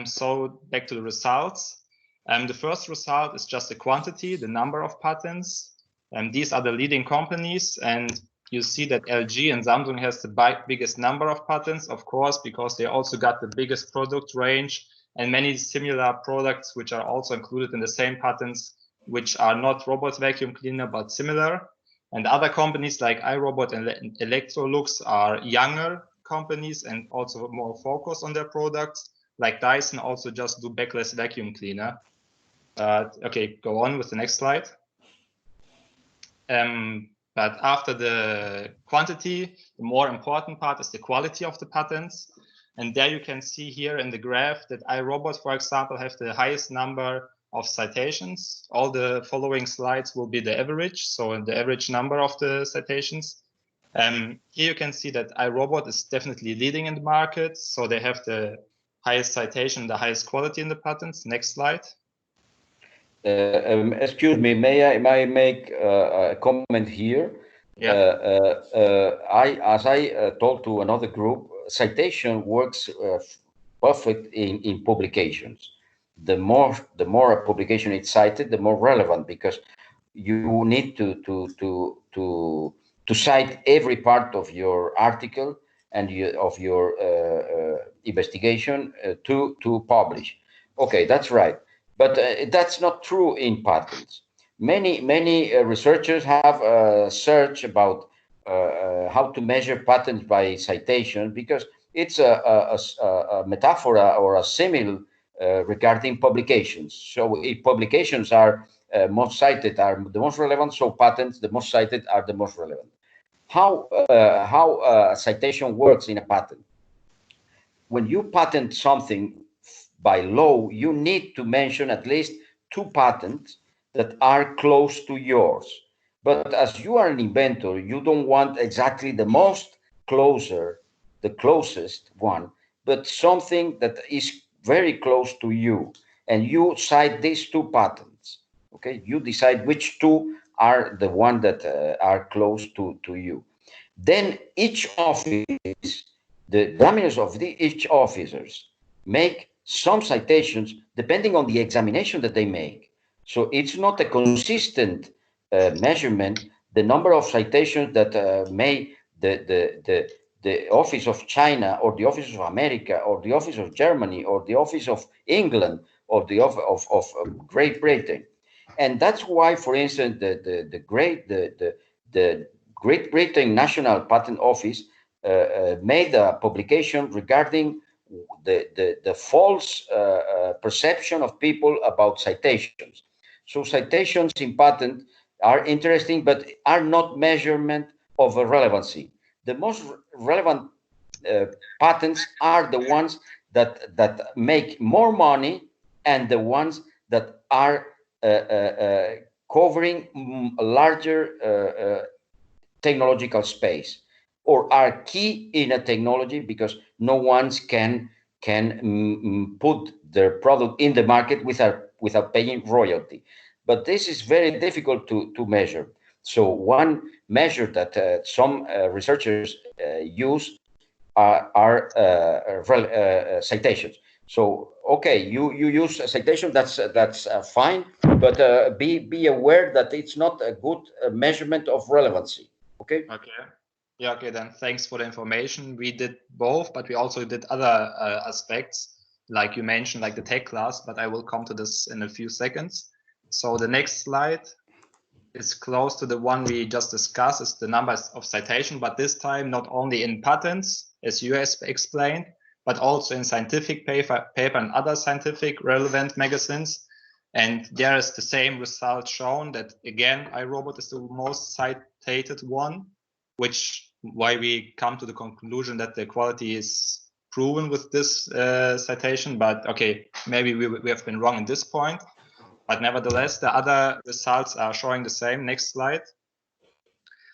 C: So back to the results. The first result is just the quantity, the number of patents. These are the leading companies, and you see that LG and Samsung has the biggest number of patents, of course, because they also got the biggest product range and many similar products which are also included in the same patents, which are not robot vacuum cleaner, but similar. And other companies like iRobot and Electrolux are younger companies and also more focused on their products. Like Dyson also just do backless vacuum cleaner. Okay, go on with the next slide. But after the quantity, the more important part is the quality of the patents. And there you can see here in the graph that iRobot, for example, have the highest number of citations. All the following slides will be the average, so the average number of the citations. Here you can see that iRobot is definitely leading in the market, so they have the highest citation, the highest quality in the patents. Next slide.
A: Excuse me, may I make a comment here?
C: Yeah.
A: As I told to another group, citation works perfect in publications. The more a publication is cited, the more relevant, because you need to cite every part of your article and of your investigation to publish. Okay, that's right. But that's not true in patents. Many researchers have searched about how to measure patents by citation, because it's a metaphor or a simile regarding publications. So if publications are most cited are the most relevant, so patents, the most cited, are the most relevant. How a citation works in a patent? When you patent something by law, you need to mention at least 2 patents that are close to yours. But as you are an inventor, you don't want exactly the closest one, but something that is very close to you. And you cite these 2 patents. Okay, you decide which 2 are the one that are close to you. Then each office, the examiners of each officers make some citations depending on the examination that they make. So it's not a consistent measurement, the number of citations that may the office of China, or the office of America, or the office of Germany, or the office of England, or the office of Great Britain. And that's why, for instance, the Great Britain National Patent Office made a publication regarding the false perception of people about citations. So citations in patent are interesting, but are not measurement of a relevancy. The most relevant patents are the ones that make more money, and the ones that are covering a larger technological space, or are key in a technology, because no one can put their product in the market without paying royalty. But this is very difficult to measure. So one measure that some researchers use are citations. So okay, you use a citation, that's fine, but be aware that it's not a good measurement of relevancy. Okay.
C: Yeah, okay, then thanks for the information. We did both, but we also did other aspects, like you mentioned, like the tech class, but I will come to this in a few seconds. So the next slide is close to the one we just discussed, is the numbers of citation, but this time not only in patents, as you explained, but also in scientific paper and other scientific relevant magazines. And there is the same result shown, that again, iRobot is the most cited one, which why we come to the conclusion that the quality is proven with this citation. But okay, maybe we have been wrong in this point. But nevertheless, the other results are showing the same. Next slide.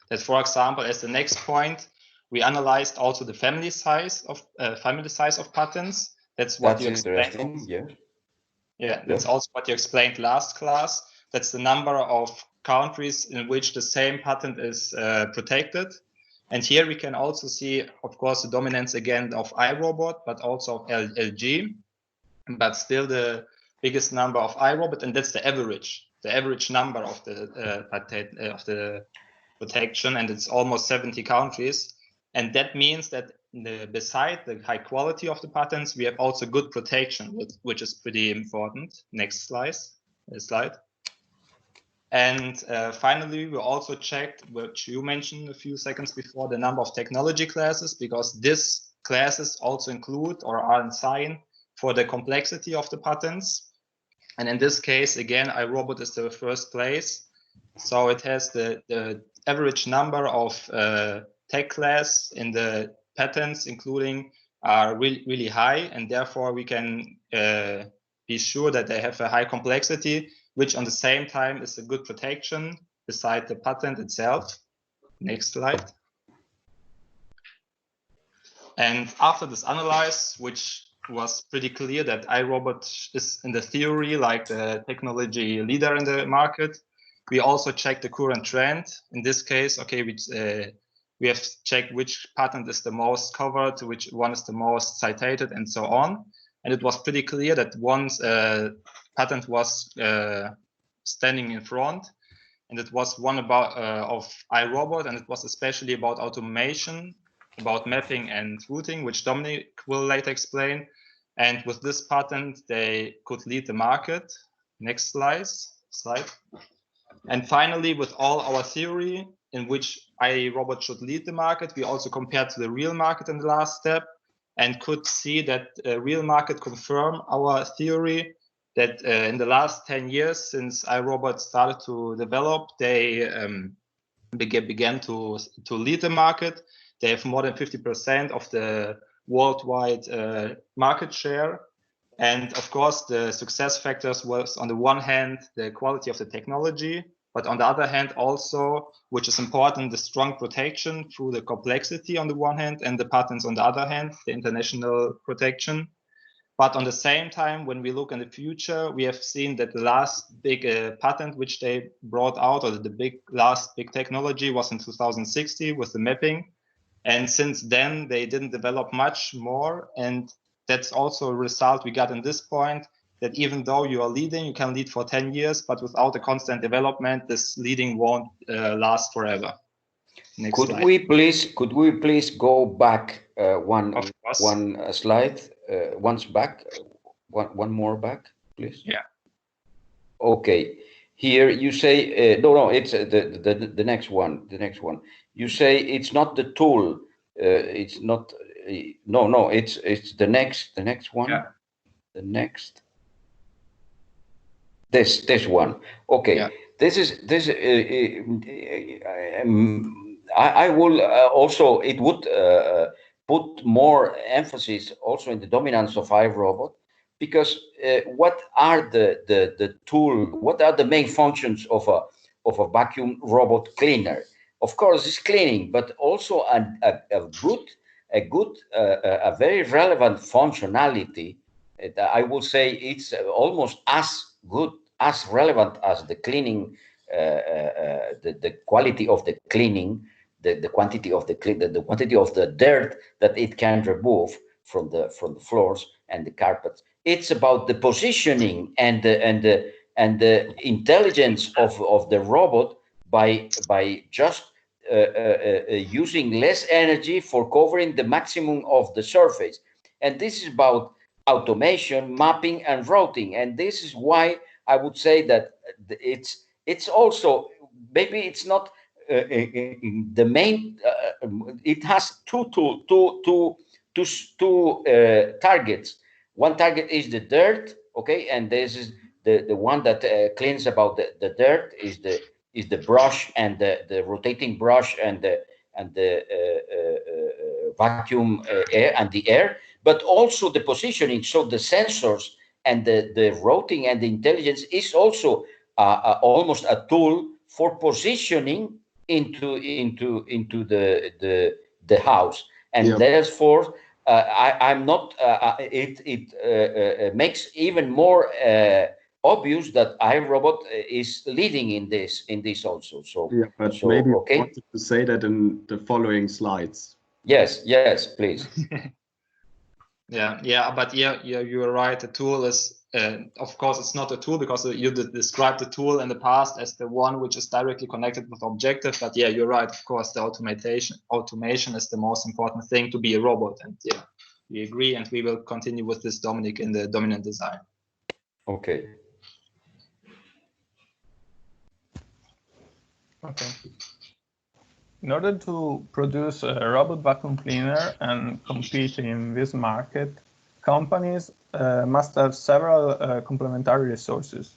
C: That, for example, as the next point, we analyzed also the family size of patents. That's what you explained. Yeah, that's also what you explained last class. That's the number of countries in which the same patent is protected. And here we can also see, of course, the dominance again of iRobot, but also of LG. But still the biggest number of iRobot, and that's the average number of the protection, and it's almost 70 countries. And that means that beside the high quality of the patents, we have also good protection, which is pretty important. Next slide. And finally, we also checked, which you mentioned a few seconds before, the number of technology classes, because these classes also include or are assigned for the complexity of the patents. And in this case, again, iRobot is the first place. So it has the average number of tech class in the patents, including, are really high, and therefore we can be sure that they have a high complexity, which on the same time is a good protection beside the patent itself. Next slide. And after this analysis, which was pretty clear that iRobot is in the theory like the technology leader in the market, we also checked the current trend. In this case, okay, we have checked which patent is the most covered, which one is the most cited, and so on. And it was pretty clear that once patent was standing in front, and it was one about of iRobot, and it was especially about automation, about mapping and routing, which Dominic will later explain. And with this patent, they could lead the market. Next slide. And finally, with all our theory in which iRobot should lead the market, we also compared to the real market in the last step and could see that real market confirm our theory that in the last 10 years since iRobot started to develop, they began to lead the market. They have more than 50% of the worldwide market share. And of course, the success factors was on the one hand, the quality of the technology, but on the other hand also, which is important, the strong protection through the complexity on the one hand, and the patents on the other hand, the international protection. But on the same time, when we look in the future, we have seen that the last big patent which they brought out, or the last big technology, was in 2060 with the mapping. And since then, they didn't develop much more. And that's also a result we got in this point, that even though you are leading, you can lead for 10 years, but without a constant development, this leading won't last forever. Next
A: Could
C: slide.
A: we please go back one slide, one more back, please?
C: Yeah.
A: Okay. Here you say no, it's the next one. The next one. You say it's not the tool. It's not. No. It's the next one.
C: Yeah.
A: The next. This one. Okay.
C: Yeah.
A: This. I will also. It would put more emphasis also in the dominance of iRobot, because what are the tool? What are the main functions of a vacuum robot cleaner? Of course, it's cleaning, but also a very relevant functionality. I will say it's almost as good, as relevant as the cleaning, the quality of the cleaning, the quantity of the quantity of the dirt that it can remove from the floors and the carpets. It's about the positioning and the intelligence of the robot by just using less energy for covering the maximum of the surface. And this is about automation, mapping, and routing. And this is why I would say that it's also, maybe it's not the main. It has two targets. One target is the dirt, okay, and this is the one that cleans about the dirt is the brush and the rotating brush and the vacuum air and the air, but also the positioning. So the sensors and the routing and the intelligence is also almost a tool for positioning into the house, and therefore I'm not. It makes even more obvious that iRobot is leading in this also. So
F: yeah, but
A: so,
F: maybe
A: okay.
F: I wanted to say that in the following slides.
A: Yes, please.
C: Yeah, but yeah, you are right. The tool is of course, it's not a tool because you described the tool in the past as the one which is directly connected with objective. But yeah, you're right. Of course, the automation is the most important thing to be a robot. And yeah, we agree, and we will continue with this, Dominic, in the dominant design.
A: Okay.
E: Okay. In order to produce a robot vacuum cleaner and compete in this market, companies must have several complementary resources.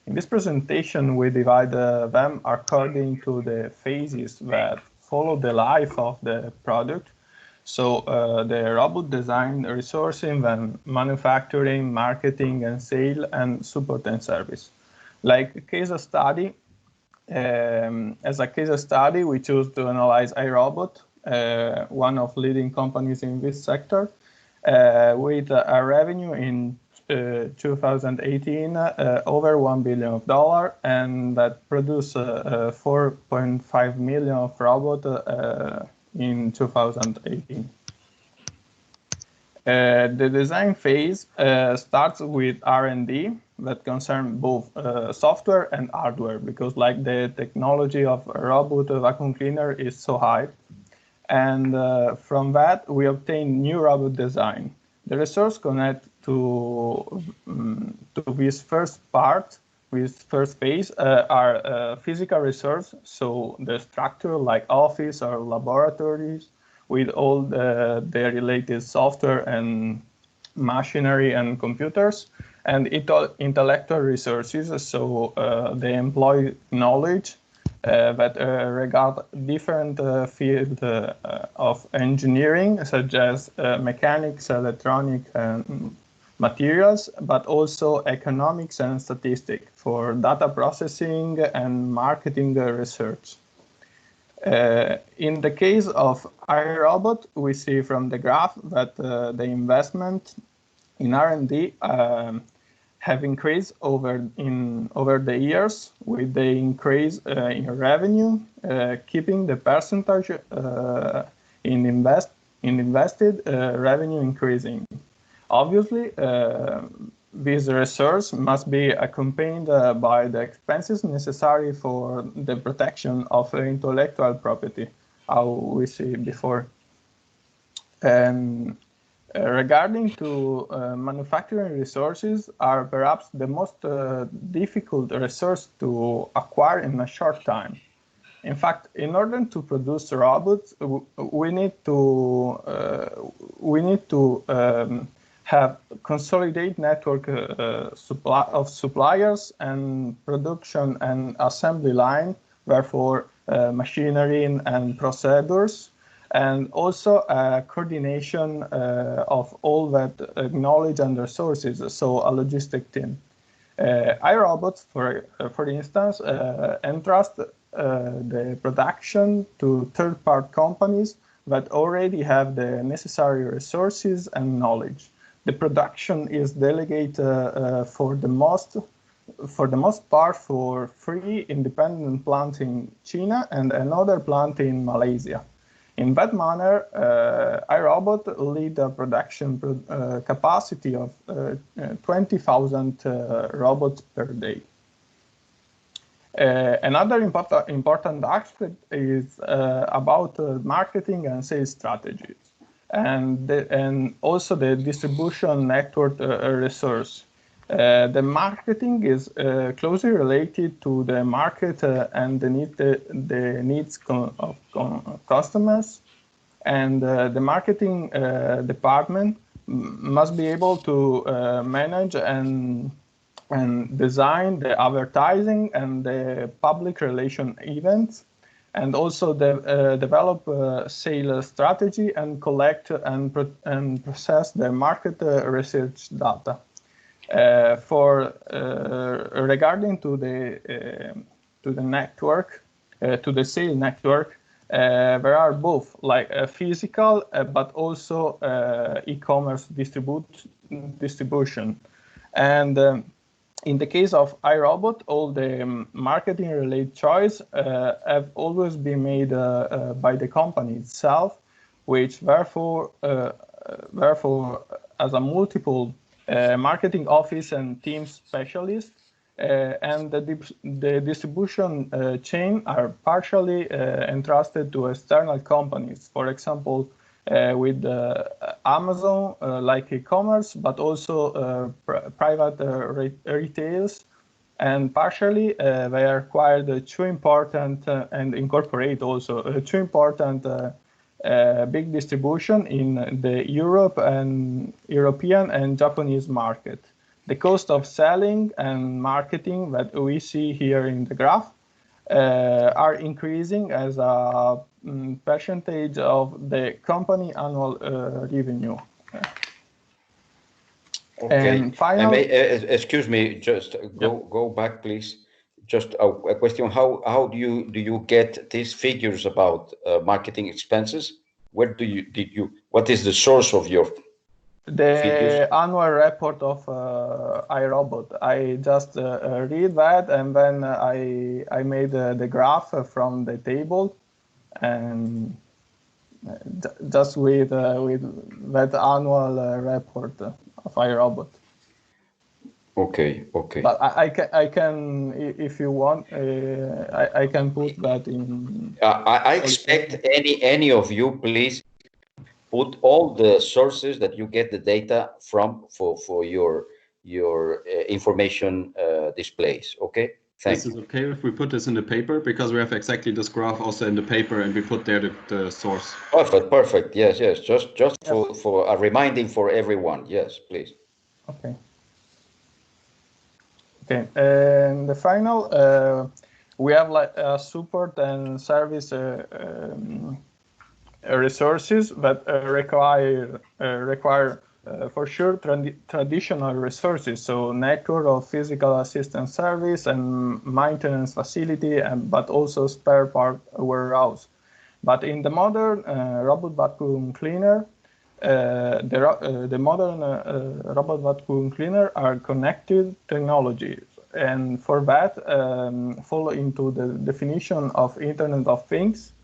E: In this presentation, we divide them according to the phases that follow the life of the product. So the robot design, resourcing, then manufacturing, marketing and sale, and support and service. Like a case study, as a case study, we choose to analyze iRobot, one of leading companies in this sector, with a revenue in 2018 over $1 billion, and that produced 4.5 million of robot in 2018. The design phase starts with R&D that concern both software and hardware, because like the technology of a robot vacuum cleaner is so high. And from that, we obtain new robot design. The resource connect to this first part, this first phase, are physical resource, so the structure like office or laboratories, with all the related software and machinery and computers, and intellectual resources, so they employ knowledge that regard different fields of engineering, such as mechanics, electronic, and materials, but also economics and statistics for data processing and marketing research. In the case of iRobot, we see from the graph that the investment in R&D have increased over the years, with the increase in revenue, keeping the percentage in invested revenue increasing. Obviously, this resource must be accompanied by the expenses necessary for the protection of intellectual property, how we see before. And regarding to manufacturing resources are perhaps the most difficult resource to acquire in a short time. In fact, in order to produce robots, we need to have consolidated network of suppliers and production and assembly line, therefore machinery and procedures, and also coordination of all that knowledge and resources, so a logistic team. iRobots, for instance, entrust the production to third-party companies that already have the necessary resources and knowledge. The production is delegated for the most part for 3 independent plants in China and another plant in Malaysia. In that manner, iRobot lead a production capacity of 20,000 robots per day. Another important aspect is about marketing and sales strategies, and also the distribution network resource. The marketing is closely related to the market and the needs of customers, and the marketing department must be able to manage and design the advertising and the public relation events, and also develop sales strategy and collect and process the market research data. Regarding to the network, to the sales network, there are both like physical but also e-commerce distribution, and in the case of iRobot, all the marketing-related choice have always been made by the company itself, which therefore has a multiple marketing office and team specialists, and the distribution chain are partially entrusted to external companies. For example, with Amazon, like e-commerce, but also private retails. And partially, they acquired two important and incorporate also two important big distribution in the European and Japanese market. The cost of selling and marketing that we see here in the graph are increasing as a percentage of the company annual revenue.
A: Okay.
E: And finally,
A: excuse me, just go back, please. Just a question: how do you get these figures about marketing expenses? Where what is the source of your figures?
E: Annual report of iRobot? I just read that, and then I made the graph from the table, and just with that annual report of iRobot.
A: Okay.
E: But I can, if you want, I can put that in.
A: I expect any of you, please put all the sources that you get the data from for your information displays. Okay.
F: This is okay if we put this in the paper, because we have exactly this graph also in the paper, and we put there the source.
A: Perfect. Yes. Just for a reminding for everyone. Yes, please.
E: Okay. And the final, we have like support and service resources that require for sure traditional resources, so network of physical assistance service and maintenance facility, but also spare part warehouse. But in the modern robot vacuum cleaner, the modern robot vacuum cleaner are connected technologies, and for that fall into the definition of Internet of Things.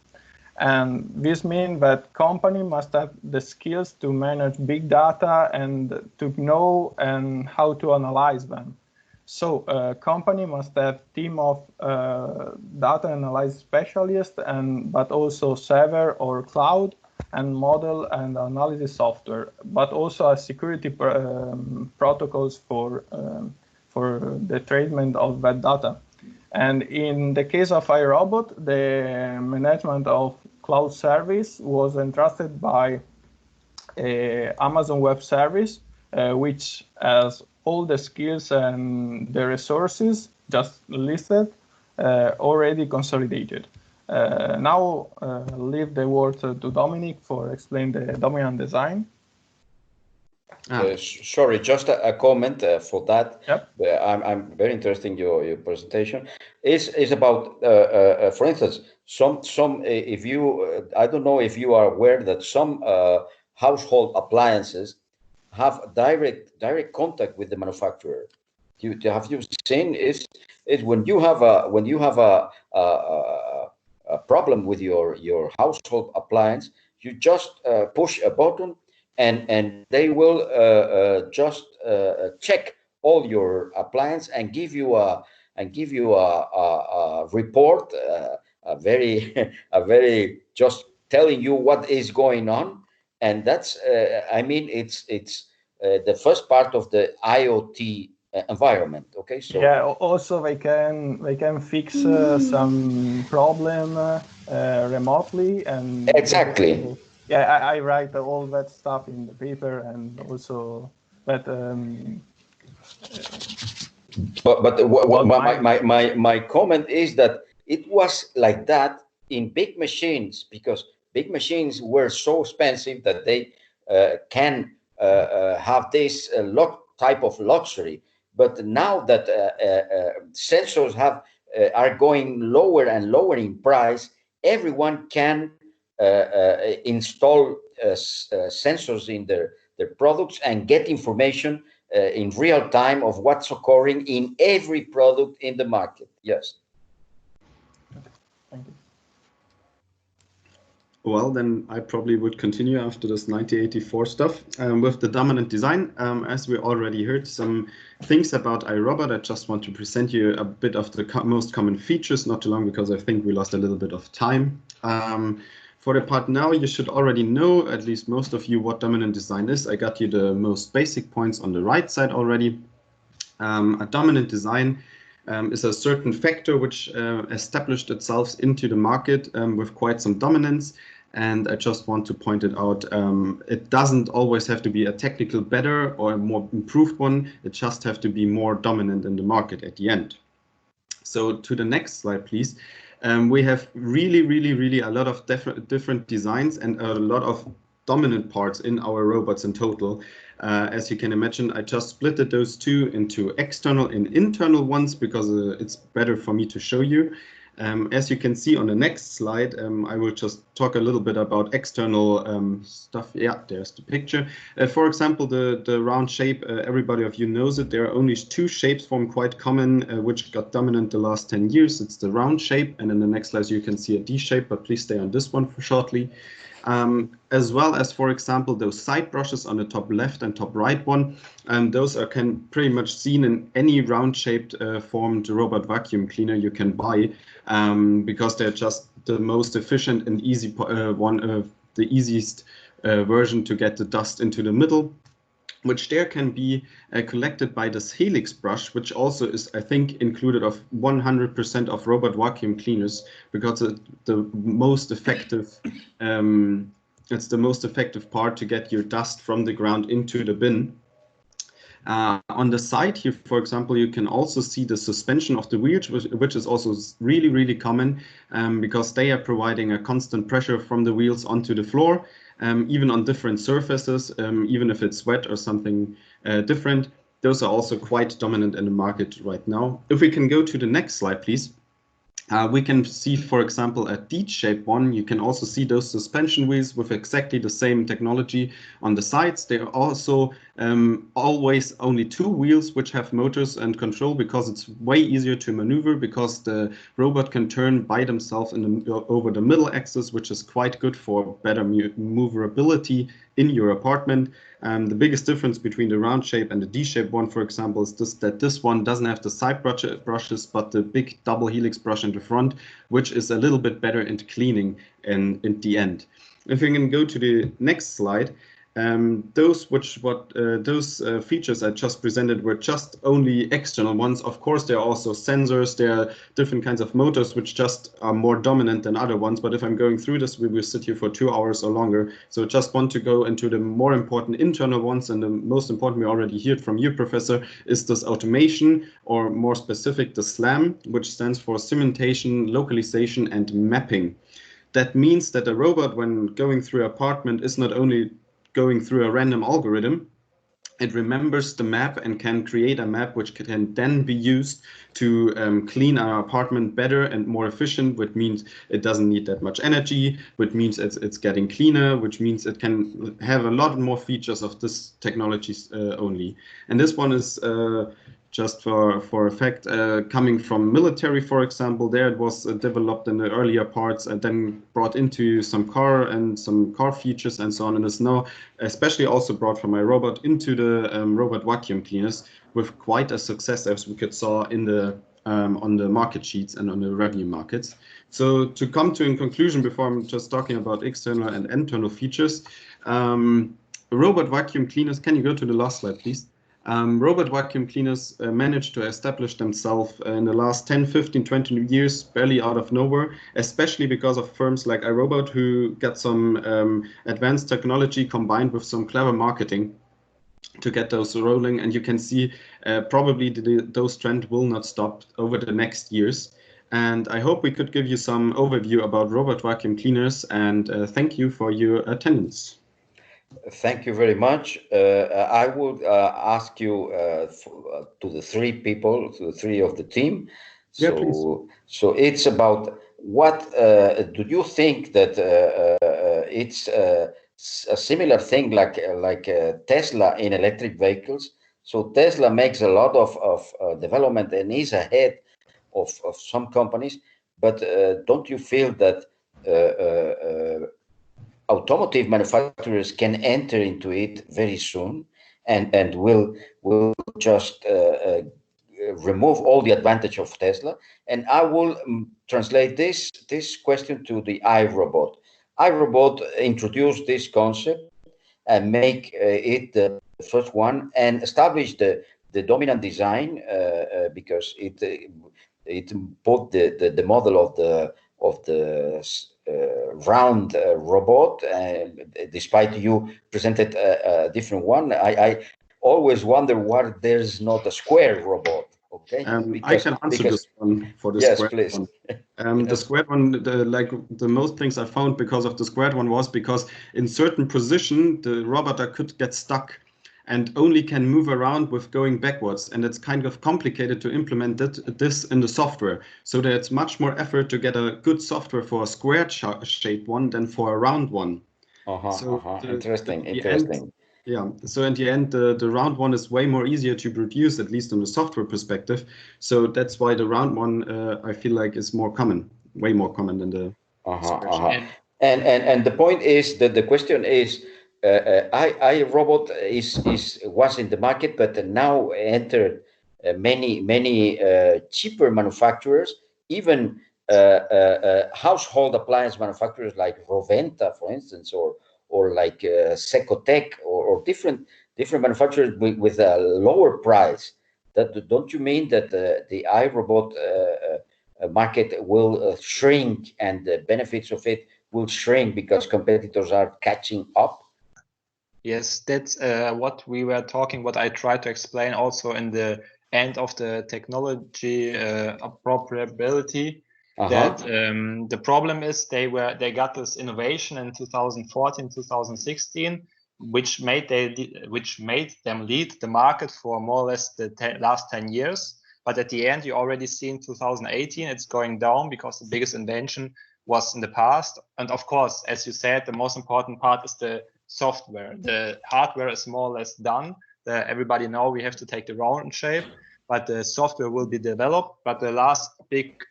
E: And this means that company must have the skills to manage big data and to know and how to analyze them. So company must have team of data analysis specialists, but also server or cloud and model and analysis software, but also a security protocols for the treatment of that data. And in the case of iRobot, the management of cloud service was entrusted by Amazon Web Service, which has all the skills and the resources just listed already consolidated. Now leave the word to Dominic for explain the dominant design.
A: Sorry, just a comment for that.
E: Yep.
A: I'm very interested in your presentation. Is about for instance, some if you I don't know if you are aware that some household appliances have direct contact with the manufacturer. Have you seen is when you have a problem with your household appliance, you just push a button and they will just check all your appliance and give you a report, a very just telling you what is going on. And that's I mean it's the first part of the IoT environment. Okay, so
E: yeah, also they can fix some problem remotely, and
A: exactly.
E: Yeah, I write all that stuff in the paper, and also that.
A: But my comment is that it was like that in big machines, because big machines were so expensive that they can have this type of luxury. But now that sensors are going lower and lower in price, everyone can install sensors in their products and get information in real time of what's occurring in every product in the market. Yes.
E: Thank you.
F: Well, then I probably would continue after this 9084 stuff with the dominant design. As we already heard some things about iRobot, I just want to present you a bit of the most common features, not too long because I think we lost a little bit of time. For the part now, you should already know, at least most of you, what dominant design is. I got you the most basic points on the right side already. A dominant design is a certain factor which established itself into the market with quite some dominance. And I just want to point it out. It doesn't always have to be a technical better or a more improved one. It just have to be more dominant in the market at the end. So to the next slide, please. We have really a lot of different designs and a lot of dominant parts in our robots in total. As you can imagine, I just split those two into external and internal ones because it's better for me to show you. As you can see on the next slide, I will just talk a little bit about external stuff. Yeah, there's the picture. For example, the round shape, everybody of you knows it. There are only two shapes formed quite common, which got dominant the last 10 years. It's the round shape, and in the next slide you can see a D shape, but please stay on this one for shortly. As well as, for example, those side brushes on the top left and top right one. Those are pretty much seen in any round-shaped formed robot vacuum cleaner you can buy, because they're just the most efficient and easy the easiest version to get the dust into the middle, which there can be collected by this helix brush, which also is, I think, included of 100% of robot vacuum cleaners, because it's the most effective. It's the most effective part to get your dust from the ground into the bin. On the side here, for example, you can also see the suspension of the wheels, which is also really common, because they are providing a constant pressure from the wheels onto the floor. Even on different surfaces, even if it's wet or something different. Those are also quite dominant in the market right now. If we can go to the next slide, please. We can see, for example, a D-shaped one. You can also see those suspension wheels with exactly the same technology on the sides. They are also always only two wheels which have motors and control, because it's way easier to maneuver, because the robot can turn by themselves over the middle axis, which is quite good for better maneuverability in your apartment. The biggest difference between the round shape and the D-shaped one, for example, is that this one doesn't have the side brushes, but the big double helix brush in the front, which is a little bit better in cleaning in the end. If we can go to the next slide, those features I just presented were just only external ones. Of course, there are also sensors, there are different kinds of motors which just are more dominant than other ones. But if I'm going through this, we will sit here for 2 hours or longer. So I just want to go into the more important internal ones. And the most important, we already heard from you, Professor, is this automation, or more specific, the SLAM, which stands for cementation, localization, and mapping. That means that a robot, when going through an apartment, is not only going through a random algorithm, it remembers the map and can create a map which can then be used to clean our apartment better and more efficient, which means it doesn't need that much energy, which means it's getting cleaner, which means it can have a lot more features of this technology only. And this one is just for effect, coming from military, for example. There it was developed in the earlier parts and then brought into some car features and so on, and is now especially also brought from iRobot into the robot vacuum cleaners with quite a success, as we could saw in the on the market sheets and on the revenue markets. So to come to a conclusion, before I'm just talking about external and internal features, robot vacuum cleaners, can you go to the last slide, please? Robot vacuum cleaners managed to establish themselves in the last 10, 15, 20 years, barely out of nowhere, especially because of firms like iRobot, who got some advanced technology combined with some clever marketing to get those rolling. And you can see probably those trends will not stop over the next years. And I hope we could give you some overview about robot vacuum cleaners, and thank you for your attendance.
A: Thank you very much. I would ask you to the three people, to the three of the team. So,
F: Yeah, please.
A: So it's about what do you think that it's a similar thing like Tesla in electric vehicles? So Tesla makes a lot of development and is ahead of some companies, but don't you feel that automotive manufacturers can enter into it very soon, and will just remove all the advantage of Tesla. And I will translate this question to the iRobot. iRobot introduced this concept and make it the first one and establish the dominant design because it put the model of the round robot. Despite you presented a different one, I always wonder why there's not a square robot. Okay,
F: I can answer this one for the
A: yes,
F: squared
A: please.
F: one.
A: Yes.
F: The squared one, the most things I found because of the squared one was because in certain position the robot could get stuck and only can move around with going backwards, and it's kind of complicated to implement this in the software. So there's much more effort to get a good software for a squared shaped one than for a round one.
A: Interesting.
F: Yeah, so in the end, the round one is way more easier to produce, at least on the software perspective. So that's why the round one, I feel like, is more common, way more common than the square shape.
A: And the point is that the question is, iRobot was in the market, but now entered many cheaper manufacturers, even household appliance manufacturers like Roventa, for instance, or like Secotec, or different manufacturers with a lower price. Don't you mean that the iRobot market will shrink, and the benefits of it will shrink because competitors are catching up?
C: Yes, that's what we were talking, what I tried to explain also in the end of the technology appropriability. That the problem is they got this innovation in 2014, 2016, which made them lead the market for more or less the last 10 years. But at the end, you already see in 2018, it's going down because the biggest invention was in the past. And of course, as you said, the most important part is the software. The hardware is more or less done. Everybody know we have to take the round shape, but the software will be developed. But the last big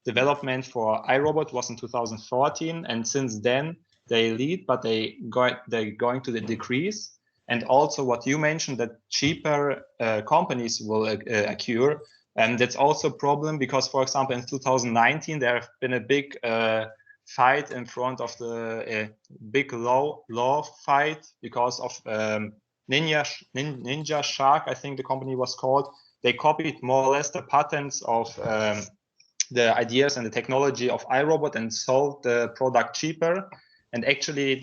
C: development for iRobot was in 2014, and since then they lead, but they're going to the decrease. And also what you mentioned, that cheaper companies will occur, and that's also a problem because, for example, in 2019 there have been a big fight in front of the big law fight because of Ninja Shark, I think the company was called. They copied more or less the patents of the ideas and the technology of iRobot and sold the product cheaper. And actually,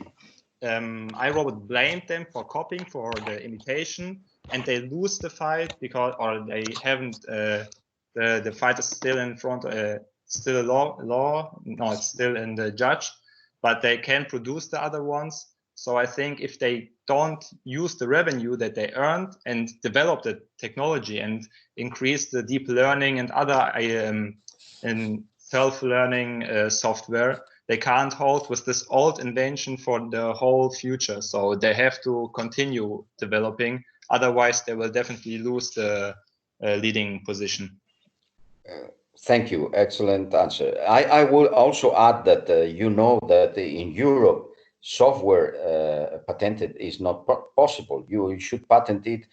C: iRobot blamed them for copying, for the imitation, and they lose the fight because, or they haven't. The fight is still in front. Still a law. No, it's still in the judge, but they can produce the other ones. So I think if they don't use the revenue that they earned and develop the technology and increase the deep learning and other self-learning software, they can't hold with this old invention for the whole future. So they have to continue developing. Otherwise, they will definitely lose the leading position.
A: Thank you. Excellent answer. I will also add that you know that in Europe, software patented is not possible. You should patent it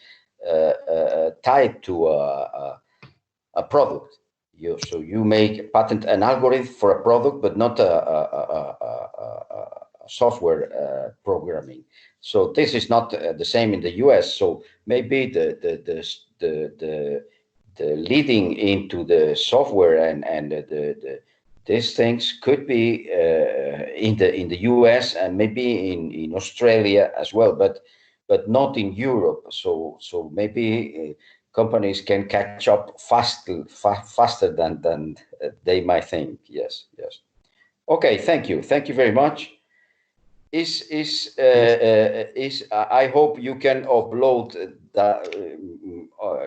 A: tied to a product. So you patent an algorithm for a product, but not a software programming. So this is not the same in the US. So maybe the leading into the software and these things could be in the US and maybe in Australia as well, but not in Europe. So maybe companies can catch up faster than they might think. Yes. Okay, thank you very much. I hope you can upload that.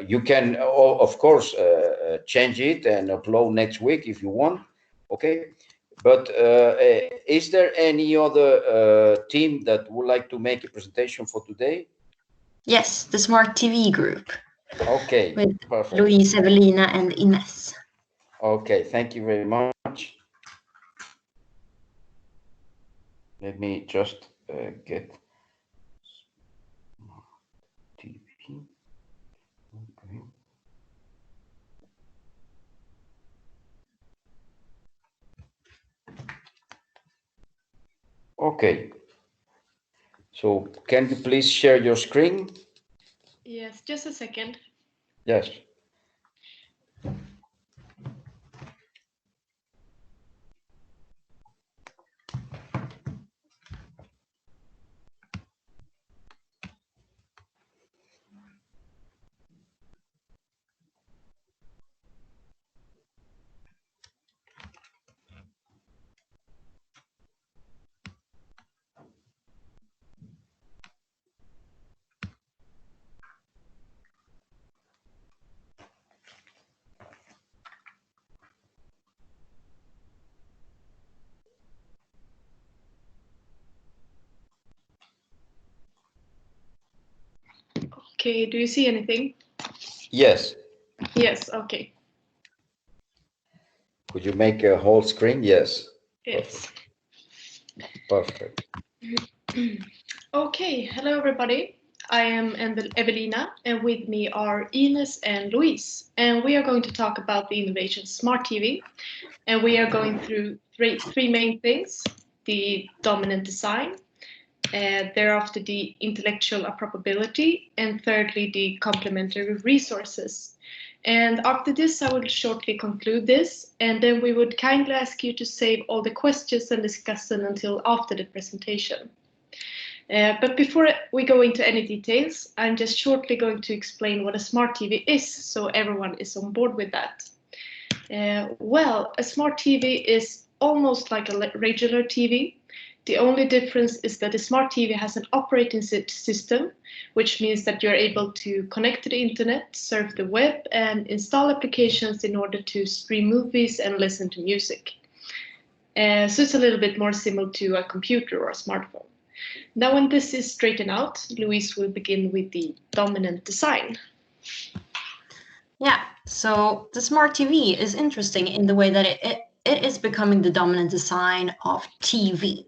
A: You can, of course, change it and upload next week if you want. Okay, but is there any other team that would like to make a presentation for today?
D: Yes, the Smart TV group.
A: Okay,
D: with
A: perfect.
D: Louise, Evelina, and Ines.
A: Okay, thank you very much. Let me just get TV. Okay. Okay. So can you please share your screen?
G: Yes, just a second.
A: Yes.
G: Okay, do you see anything?
A: Yes.
G: Yes, okay.
A: Could you make a whole screen? Yes.
G: Yes.
A: Perfect.
G: Okay, hello everybody. I am Evelina, and with me are Ines and Luis, and we are going to talk about the innovation Smart TV, and we are going through three main things: the dominant design, thereafter the intellectual appropriability, and thirdly the complementary resources. And after this, I will shortly conclude this, and then we would kindly ask you to save all the questions and discussion until after the presentation. But before we go into any details, I'm just shortly going to explain what a smart TV is, so everyone is on board with that. Well, a smart TV is almost like a regular TV. The only difference is that a smart TV has an operating system, which means that you're able to connect to the internet, surf the web, and install applications in order to stream movies and listen to music. So it's a little bit more similar to a computer or a smartphone. Now, when this is straightened out, Luis will begin with the dominant design.
D: Yeah, so the smart TV is interesting in the way that it is becoming the dominant design of TV.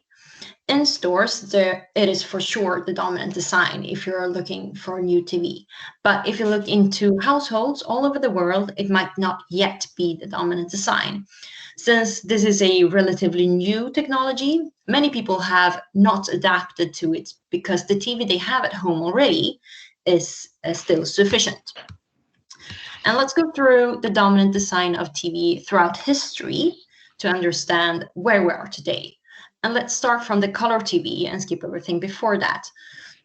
D: In stores, it is for sure the dominant design if you're looking for a new TV. But if you look into households all over the world, it might not yet be the dominant design. Since this is a relatively new technology, many people have not adapted to it because the TV they have at home already is still sufficient. And let's go through the dominant design of TV throughout history to understand where we are today. And let's start from the color TV and skip everything before that.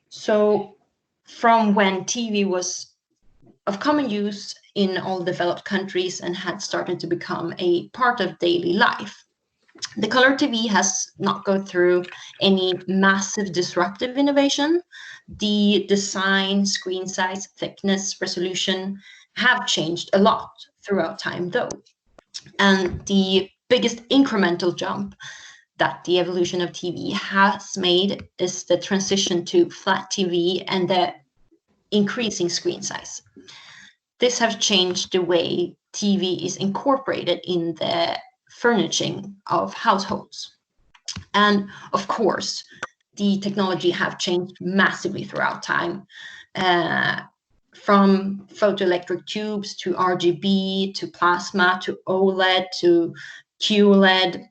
D: So from when TV was of common use in all developed countries and had started to become a part of daily life. The color TV has not gone through any massive disruptive innovation. The design, screen size, thickness, resolution have changed a lot throughout time though. And the biggest incremental jump that the evolution of TV has made is the transition to flat TV and the increasing screen size. This has changed the way TV is incorporated in the furnishing of households. And of course, the technology have changed massively throughout time, from photoelectric tubes to RGB to plasma to OLED to QLED.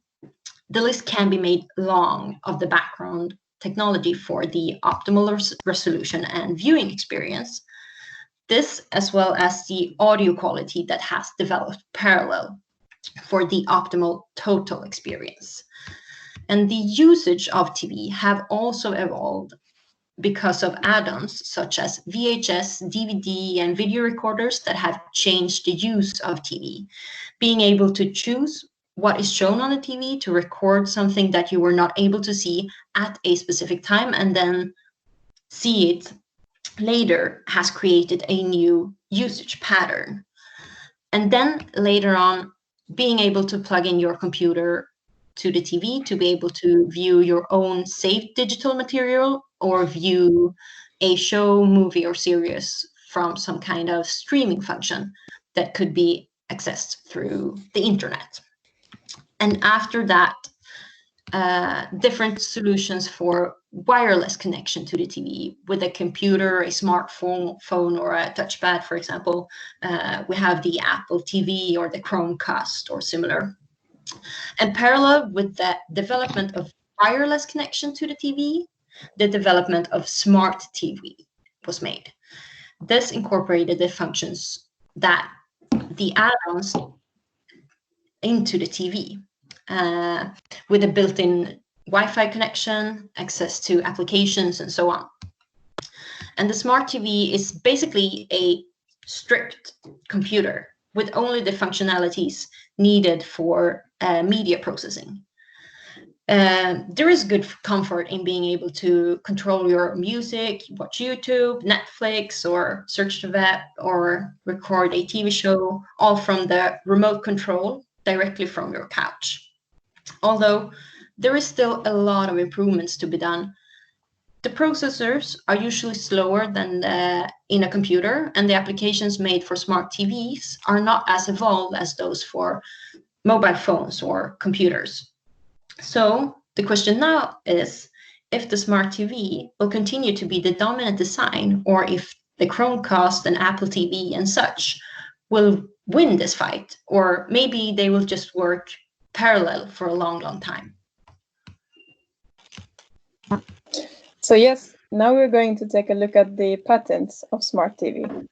D: The list can be made long of the background technology for the optimal resolution and viewing experience. This, as well as the audio quality that has developed parallel for the optimal total experience. And the usage of TV have also evolved because of add-ons such as VHS, DVD, and video recorders that have changed the use of TV. Being able to choose what is shown on the TV to record something that you were not able to see at a specific time and then see it later has created a new usage pattern. And then later on, being able to plug in your computer to the TV to be able to view your own saved digital material or view a show, movie, or series from some kind of streaming function that could be accessed through the internet. And after that, different solutions for wireless connection to the TV with a computer, a smartphone, or a touchpad, for example. We have the Apple TV or the Chromecast or similar. And parallel with the development of wireless connection to the TV, the development of smart TV was made. This incorporated the functions that the add-ons into the TV with a built-in Wi-Fi connection, access to applications, and so on. And the smart TV is basically a stripped computer with only the functionalities needed for media processing. There is good comfort in being able to control your music, watch YouTube, Netflix, or search the web, or record a TV show, all from the remote control directly from your couch. Although there is still a lot of improvements to be done. The processors are usually slower than in a computer, and the applications made for smart TVs are not as evolved as those for mobile phones or computers. So the question now is if the smart TV will continue to be the dominant design, or if the Chromecast and Apple TV and such will win this fight, or maybe they will just work parallel for a long, long time.
H: So yes, now we're going to take a look at the patents of smart TV.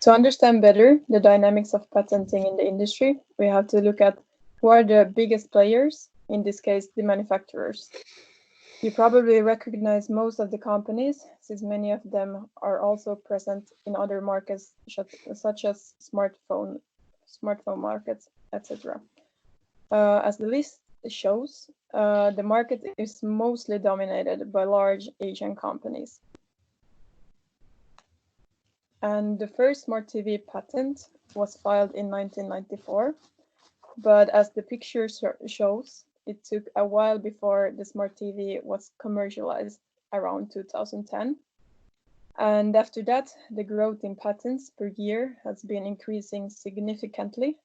H: To understand better the dynamics of patenting in the industry, we have to look at who are the biggest players, in this case, the manufacturers. You probably recognize most of the companies, since many of them are also present in other markets, such as smartphone markets, etc. As the list shows, the market is mostly dominated by large Asian companies. And the first smart TV patent was filed in 1994, but as the picture shows, it took a while before the smart TV was commercialized around 2010. And after that, the growth in patents per year has been increasing significantly,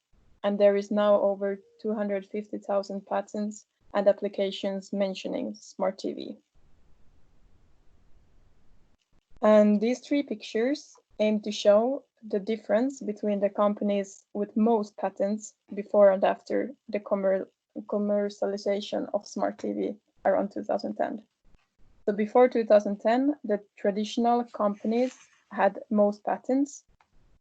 H: and there is now over 250,000 patents and applications mentioning smart TV. And these three pictures aim to show the difference between the companies with most patents before and after the commercialization of smart TV around 2010. So before 2010, the traditional companies had most patents,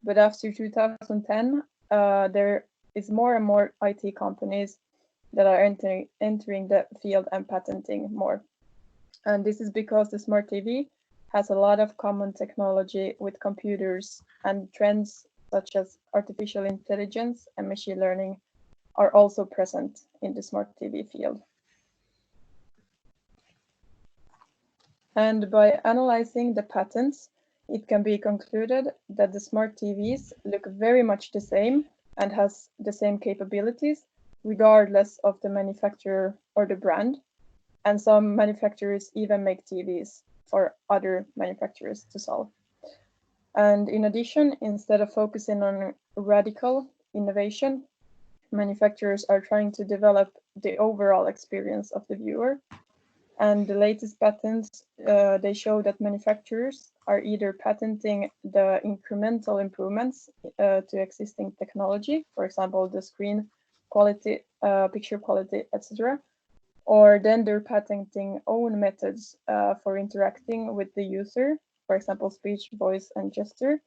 H: but after 2010, there is more and more IT companies that are entering the field and patenting more. And this is because the smart TV has a lot of common technology with computers, and trends such as artificial intelligence and machine learning are also present in the smart TV field. And by analyzing the patents, it can be concluded that the smart TVs look very much the same and has the same capabilities, regardless of the manufacturer or the brand. And some manufacturers even make TVs for other manufacturers to sell. And in addition, instead of focusing on radical innovation, manufacturers are trying to develop the overall experience of the viewer. And the latest patents, they show that manufacturers are either patenting the incremental improvements to existing technology, for example, the screen quality, picture quality, etc., or then they're patenting own methods for interacting with the user, for example, speech, voice, and gesture,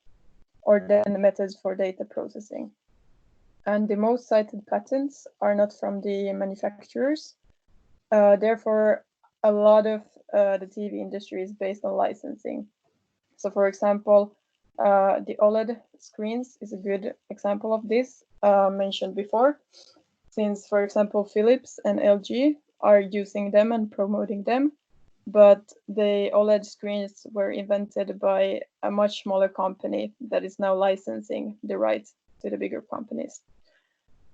H: or then methods for data processing. And the most cited patents are not from the manufacturers. Therefore, a lot of the TV industry is based on licensing. So for example, the OLED screens is a good example of this, mentioned before, since, for example, Philips and LG are using them and promoting them, but the OLED screens were invented by a much smaller company that is now licensing the rights to the bigger companies.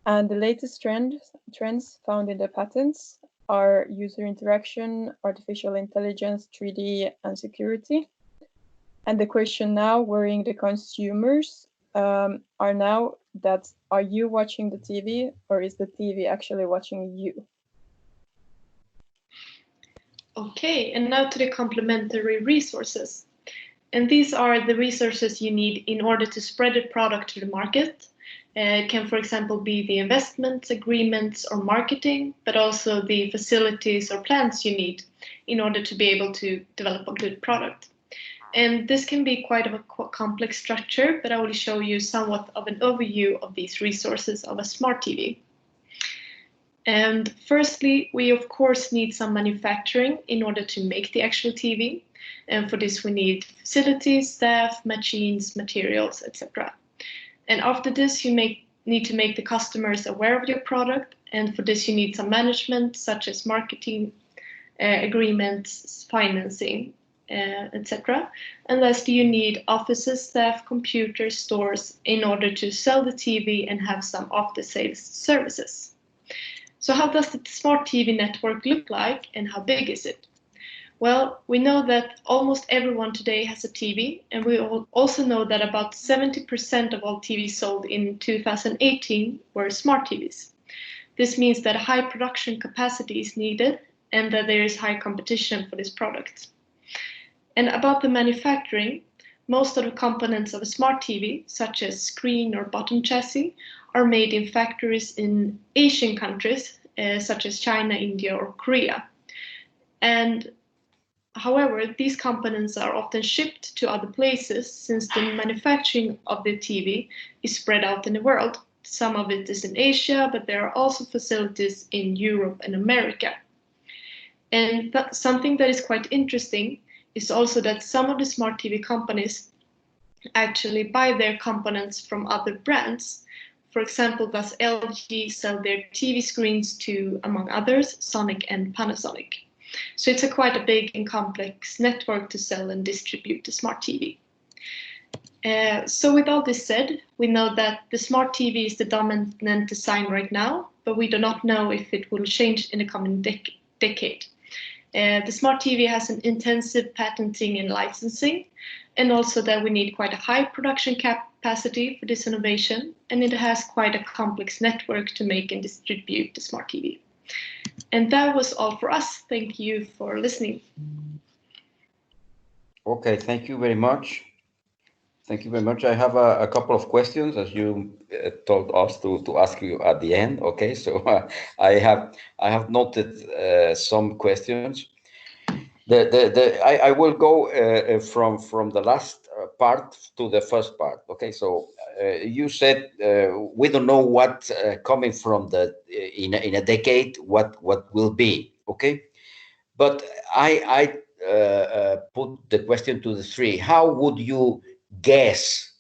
H: And the latest trends found in the patents are user interaction, artificial intelligence, 3D, and security. And the question now worrying the consumers are now that are you watching the TV or is the TV actually watching you?
G: Okay, and now to the complementary resources. And these are the resources you need in order to spread a product to the market. It can, for example, be the investments, agreements, or marketing, but also the facilities or plans you need in order to be able to develop a good product. And this can be quite a complex structure, but I will show you somewhat of an overview of these resources of a smart TV. And firstly, we of course need some manufacturing in order to make the actual TV. And for this, we need facilities, staff, machines, materials, etc. And after this, you need to make the customers aware of your product. And for this, you need some management, such as marketing, agreements, financing, etc. And lastly, you need offices, staff, computers, stores in order to sell the TV and have some after-sales services. So how does the smart TV network look like and how big is it? Well, we know that almost everyone today has a TV, and we also know that about 70% of all TVs sold in 2018 were smart TVs. This means that a high production capacity is needed and that there is high competition for this product. And about the manufacturing, most of the components of a smart TV, such as screen or bottom chassis, are made in factories in Asian countries, such as China, India, or Korea. And however, these components are often shipped to other places since the manufacturing of the TV is spread out in the world. Some of it is in Asia, but there are also facilities in Europe and America. And something that is quite interesting is also that some of the smart TV companies actually buy their components from other brands. For example, does LG sell their TV screens to, among others, Sonic and Panasonic. So it's quite a big and complex network to sell and distribute the smart TV. So with all this said, we know that the smart TV is the dominant design right now, but we do not know if it will change in the coming decade. The smart TV has an intensive patenting and licensing, and also that we need quite a high production capacity for this innovation, and it has quite a complex network to make and distribute the smart TV. And that was all for us. Thank you for listening.
A: Okay, thank you very much. Thank you very much. I have a couple of questions, as you told us to ask you at the end. Okay, so I have noted some questions. I will go from the last part to the first part. Okay, so you said we don't know what coming from the in a decade what will be. Okay, but I put the question to the three. How would you guess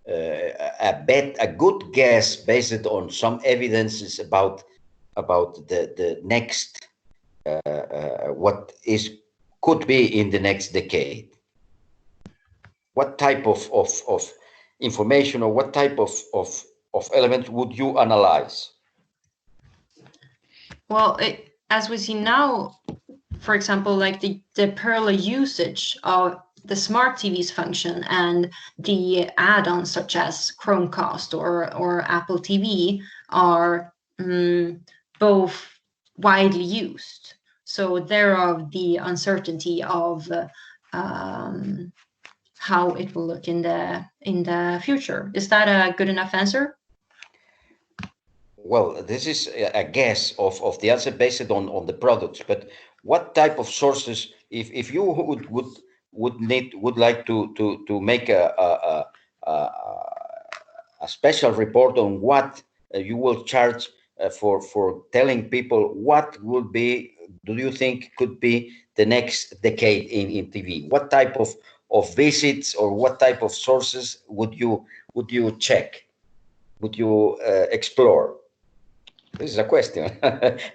A: a good guess based on some evidences about the next what could be in the next decade? What type of information or what type of element would you analyze?
D: Well, as we see now, for example, like the parallel usage of the smart TV's function and the add-ons such as Chromecast or Apple TV are both widely used. So thereof the uncertainty of how it will look in the future. Is that a good enough answer?
A: Well, this is a guess of the answer based on the products, but what type of sources, if you would like to make a special report on what you will charge for telling people what would be, do you think could be the next decade in TV? What type of visits or what type of sources would you check? Would you explore? This is a question.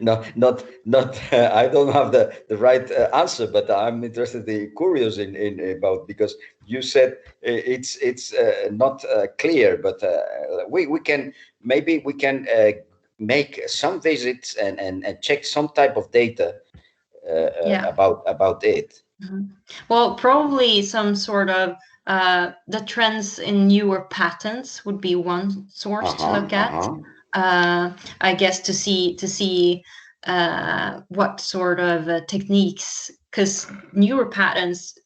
A: No, not. I don't have the right answer, but I'm interested, curious in about, because you said it's not clear, but we can maybe make some visits and check some type of data
D: Yeah.
A: about it.
D: Mm-hmm. Well, probably some sort of The trends in newer patents would be one source to look at. I guess to see what sort of techniques, because newer patents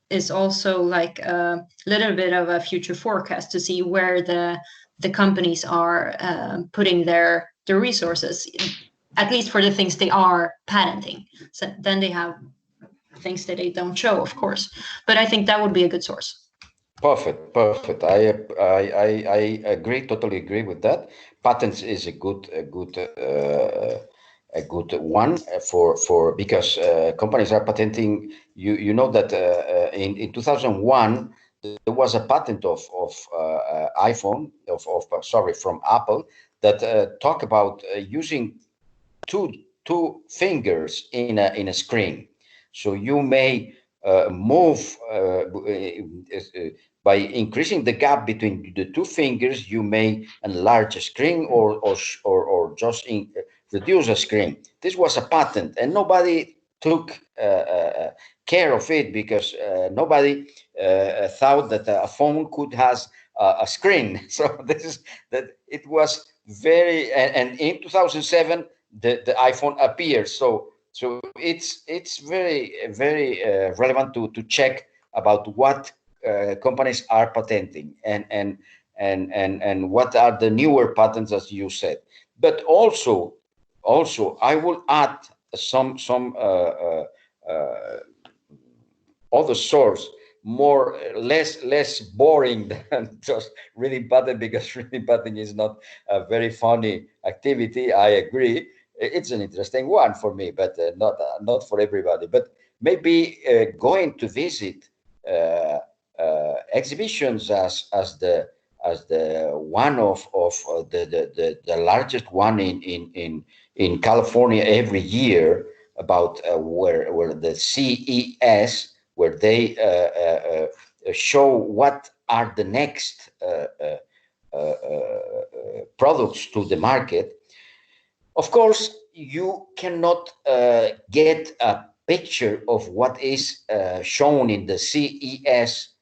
D: is also like a little bit of a future forecast to see where the companies are putting their resources, at least for the things they are patenting. So then they have things that they don't show, of course, but I think that would be a good source.
A: Perfect, perfect. I agree, totally agree with that. Patents is a good one for because companies are patenting. You know that in 2001 there was a patent of iPhone sorry, from Apple that talk about using two fingers in a screen. So you may move by increasing the gap between the two fingers. You may enlarge a screen or just reduce a screen. This was a patent, and nobody took care of it because nobody thought that a phone could has a screen. So this is that it was very, and in 2007 the iPhone appears. So it's very relevant to check about what companies are patenting and what are the newer patents, as you said. But also I will add some other source, more less boring than just reading patent, because reading patent is not a very funny activity. I agree, it's an interesting one for me, but not for everybody. But maybe going to visit exhibitions as the one of the largest one in California every year, about where the CES, where they show what are the next products to the market. Of course, you cannot get a picture of what is shown in the CES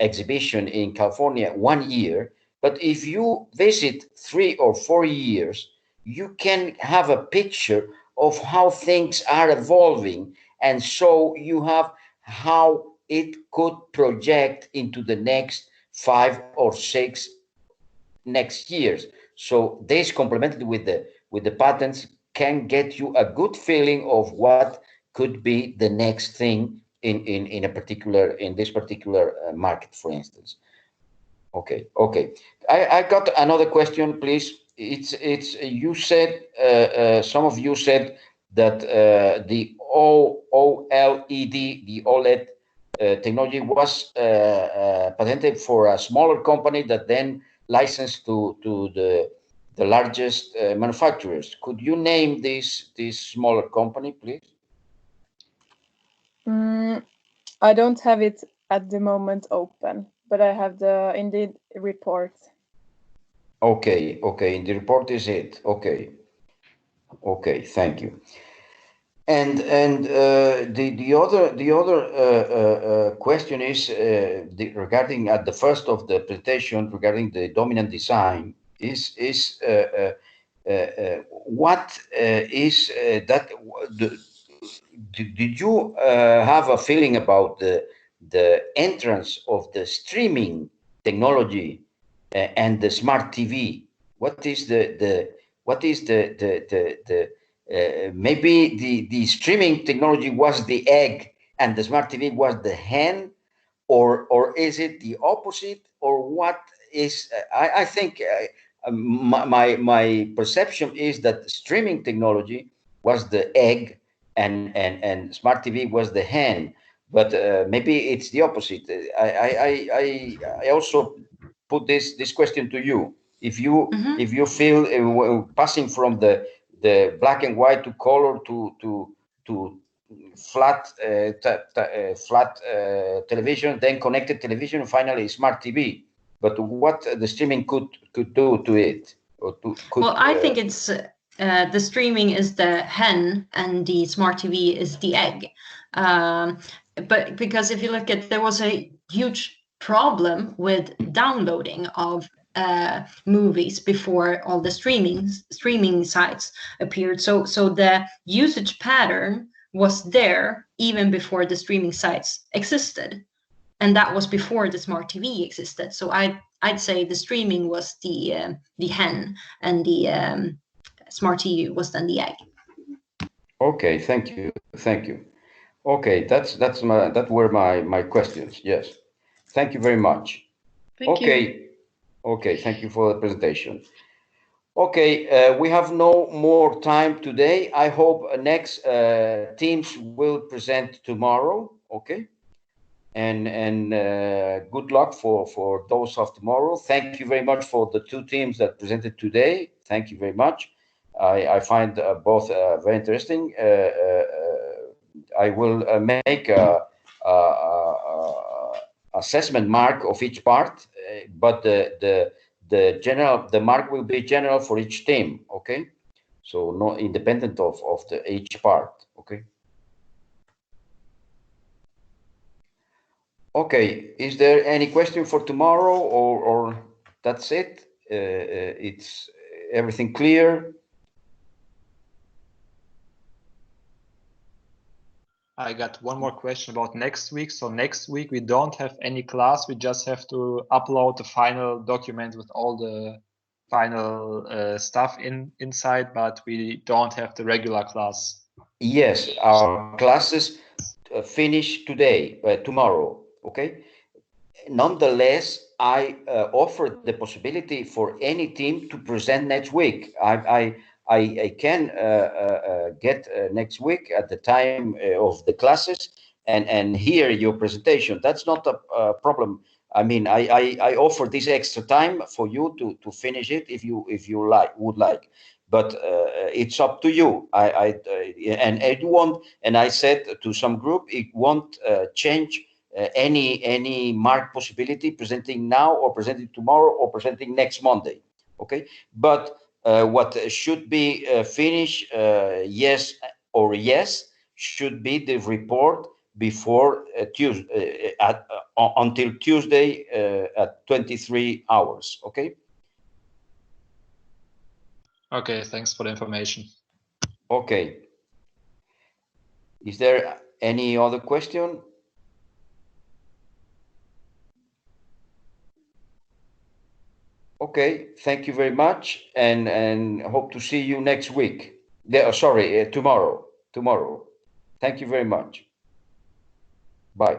A: exhibition in California 1 year, but if you visit 3 or 4 years, you can have a picture of how things are evolving, and so you have how it could project into the next 5 or 6 next years. So this, complemented with the patents, can get you a good feeling of what could be the next thing in this particular market, for instance. Okay. I got another question, please. It's you said some of you said that the OLED, the OLED technology was patented for a smaller company that then licensed to the largest manufacturers. Could you name this smaller company, please?
H: I don't have it at the moment open, but I have the indeed report.
A: Okay. In the report is it? Okay. Thank you. And the other question is regarding at the first of the presentation regarding the dominant design is what is that? Did you have a feeling about the entrance of the streaming technology and the smart TV? What is maybe the streaming technology was the egg and the smart TV was the hen, or is it the opposite, or what is? I think my perception is that streaming technology was the egg and smart TV was the hen, but maybe it's the opposite. I also put this question to you. If you feel passing from the black and white to color to flat television, then connected television, finally smart TV. But what the streaming could do to it?
D: Well, I think it's the streaming is the hen and the smart TV is the egg. But because if you look at, there was a huge problem with downloading of movies before all the streaming sites appeared. So the usage pattern was there even before the streaming sites existed, and that was before the smart TV existed. So I'd say the streaming was the hen, and the smart TV was then the egg.
A: Okay, thank you. Okay, that were my questions. Yes, thank you very much.
G: Thank you.
A: Okay, thank you for the presentation. Okay, we have no more time today. I hope next teams will present tomorrow. Okay, and good luck for those of tomorrow. Thank you very much for the two teams that presented today. Thank you very much. I find both very interesting. I will make a assessment mark of each part, but the mark will be general for each team. Okay, so no independent of each part. Okay. Okay, is there any question for tomorrow, or that's it? It's everything clear?
C: I got one more question about next week. So next week we don't have any class. We just have to upload the final document with all the final stuff inside, but we don't have the regular class.
A: Yes, our classes finish today, tomorrow. Okay. Nonetheless, I offered the possibility for any team to present next week. I can get next week at the time of the classes and hear your presentation. That's not a problem. I mean, I offer this extra time for you to finish it if you would like, but it's up to you. And it won't. And I said to some group, it won't change any mark possibility presenting now or presenting tomorrow or presenting next Monday. Okay, but what should be finished, yes or yes, should be the report before Tuesday until Tuesday at 23 hours. Okay.
C: Okay, thanks for the information.
A: Okay. Is there any other question? Okay, thank you very much, and hope to see you next week. Sorry, tomorrow. Thank you very much. Bye.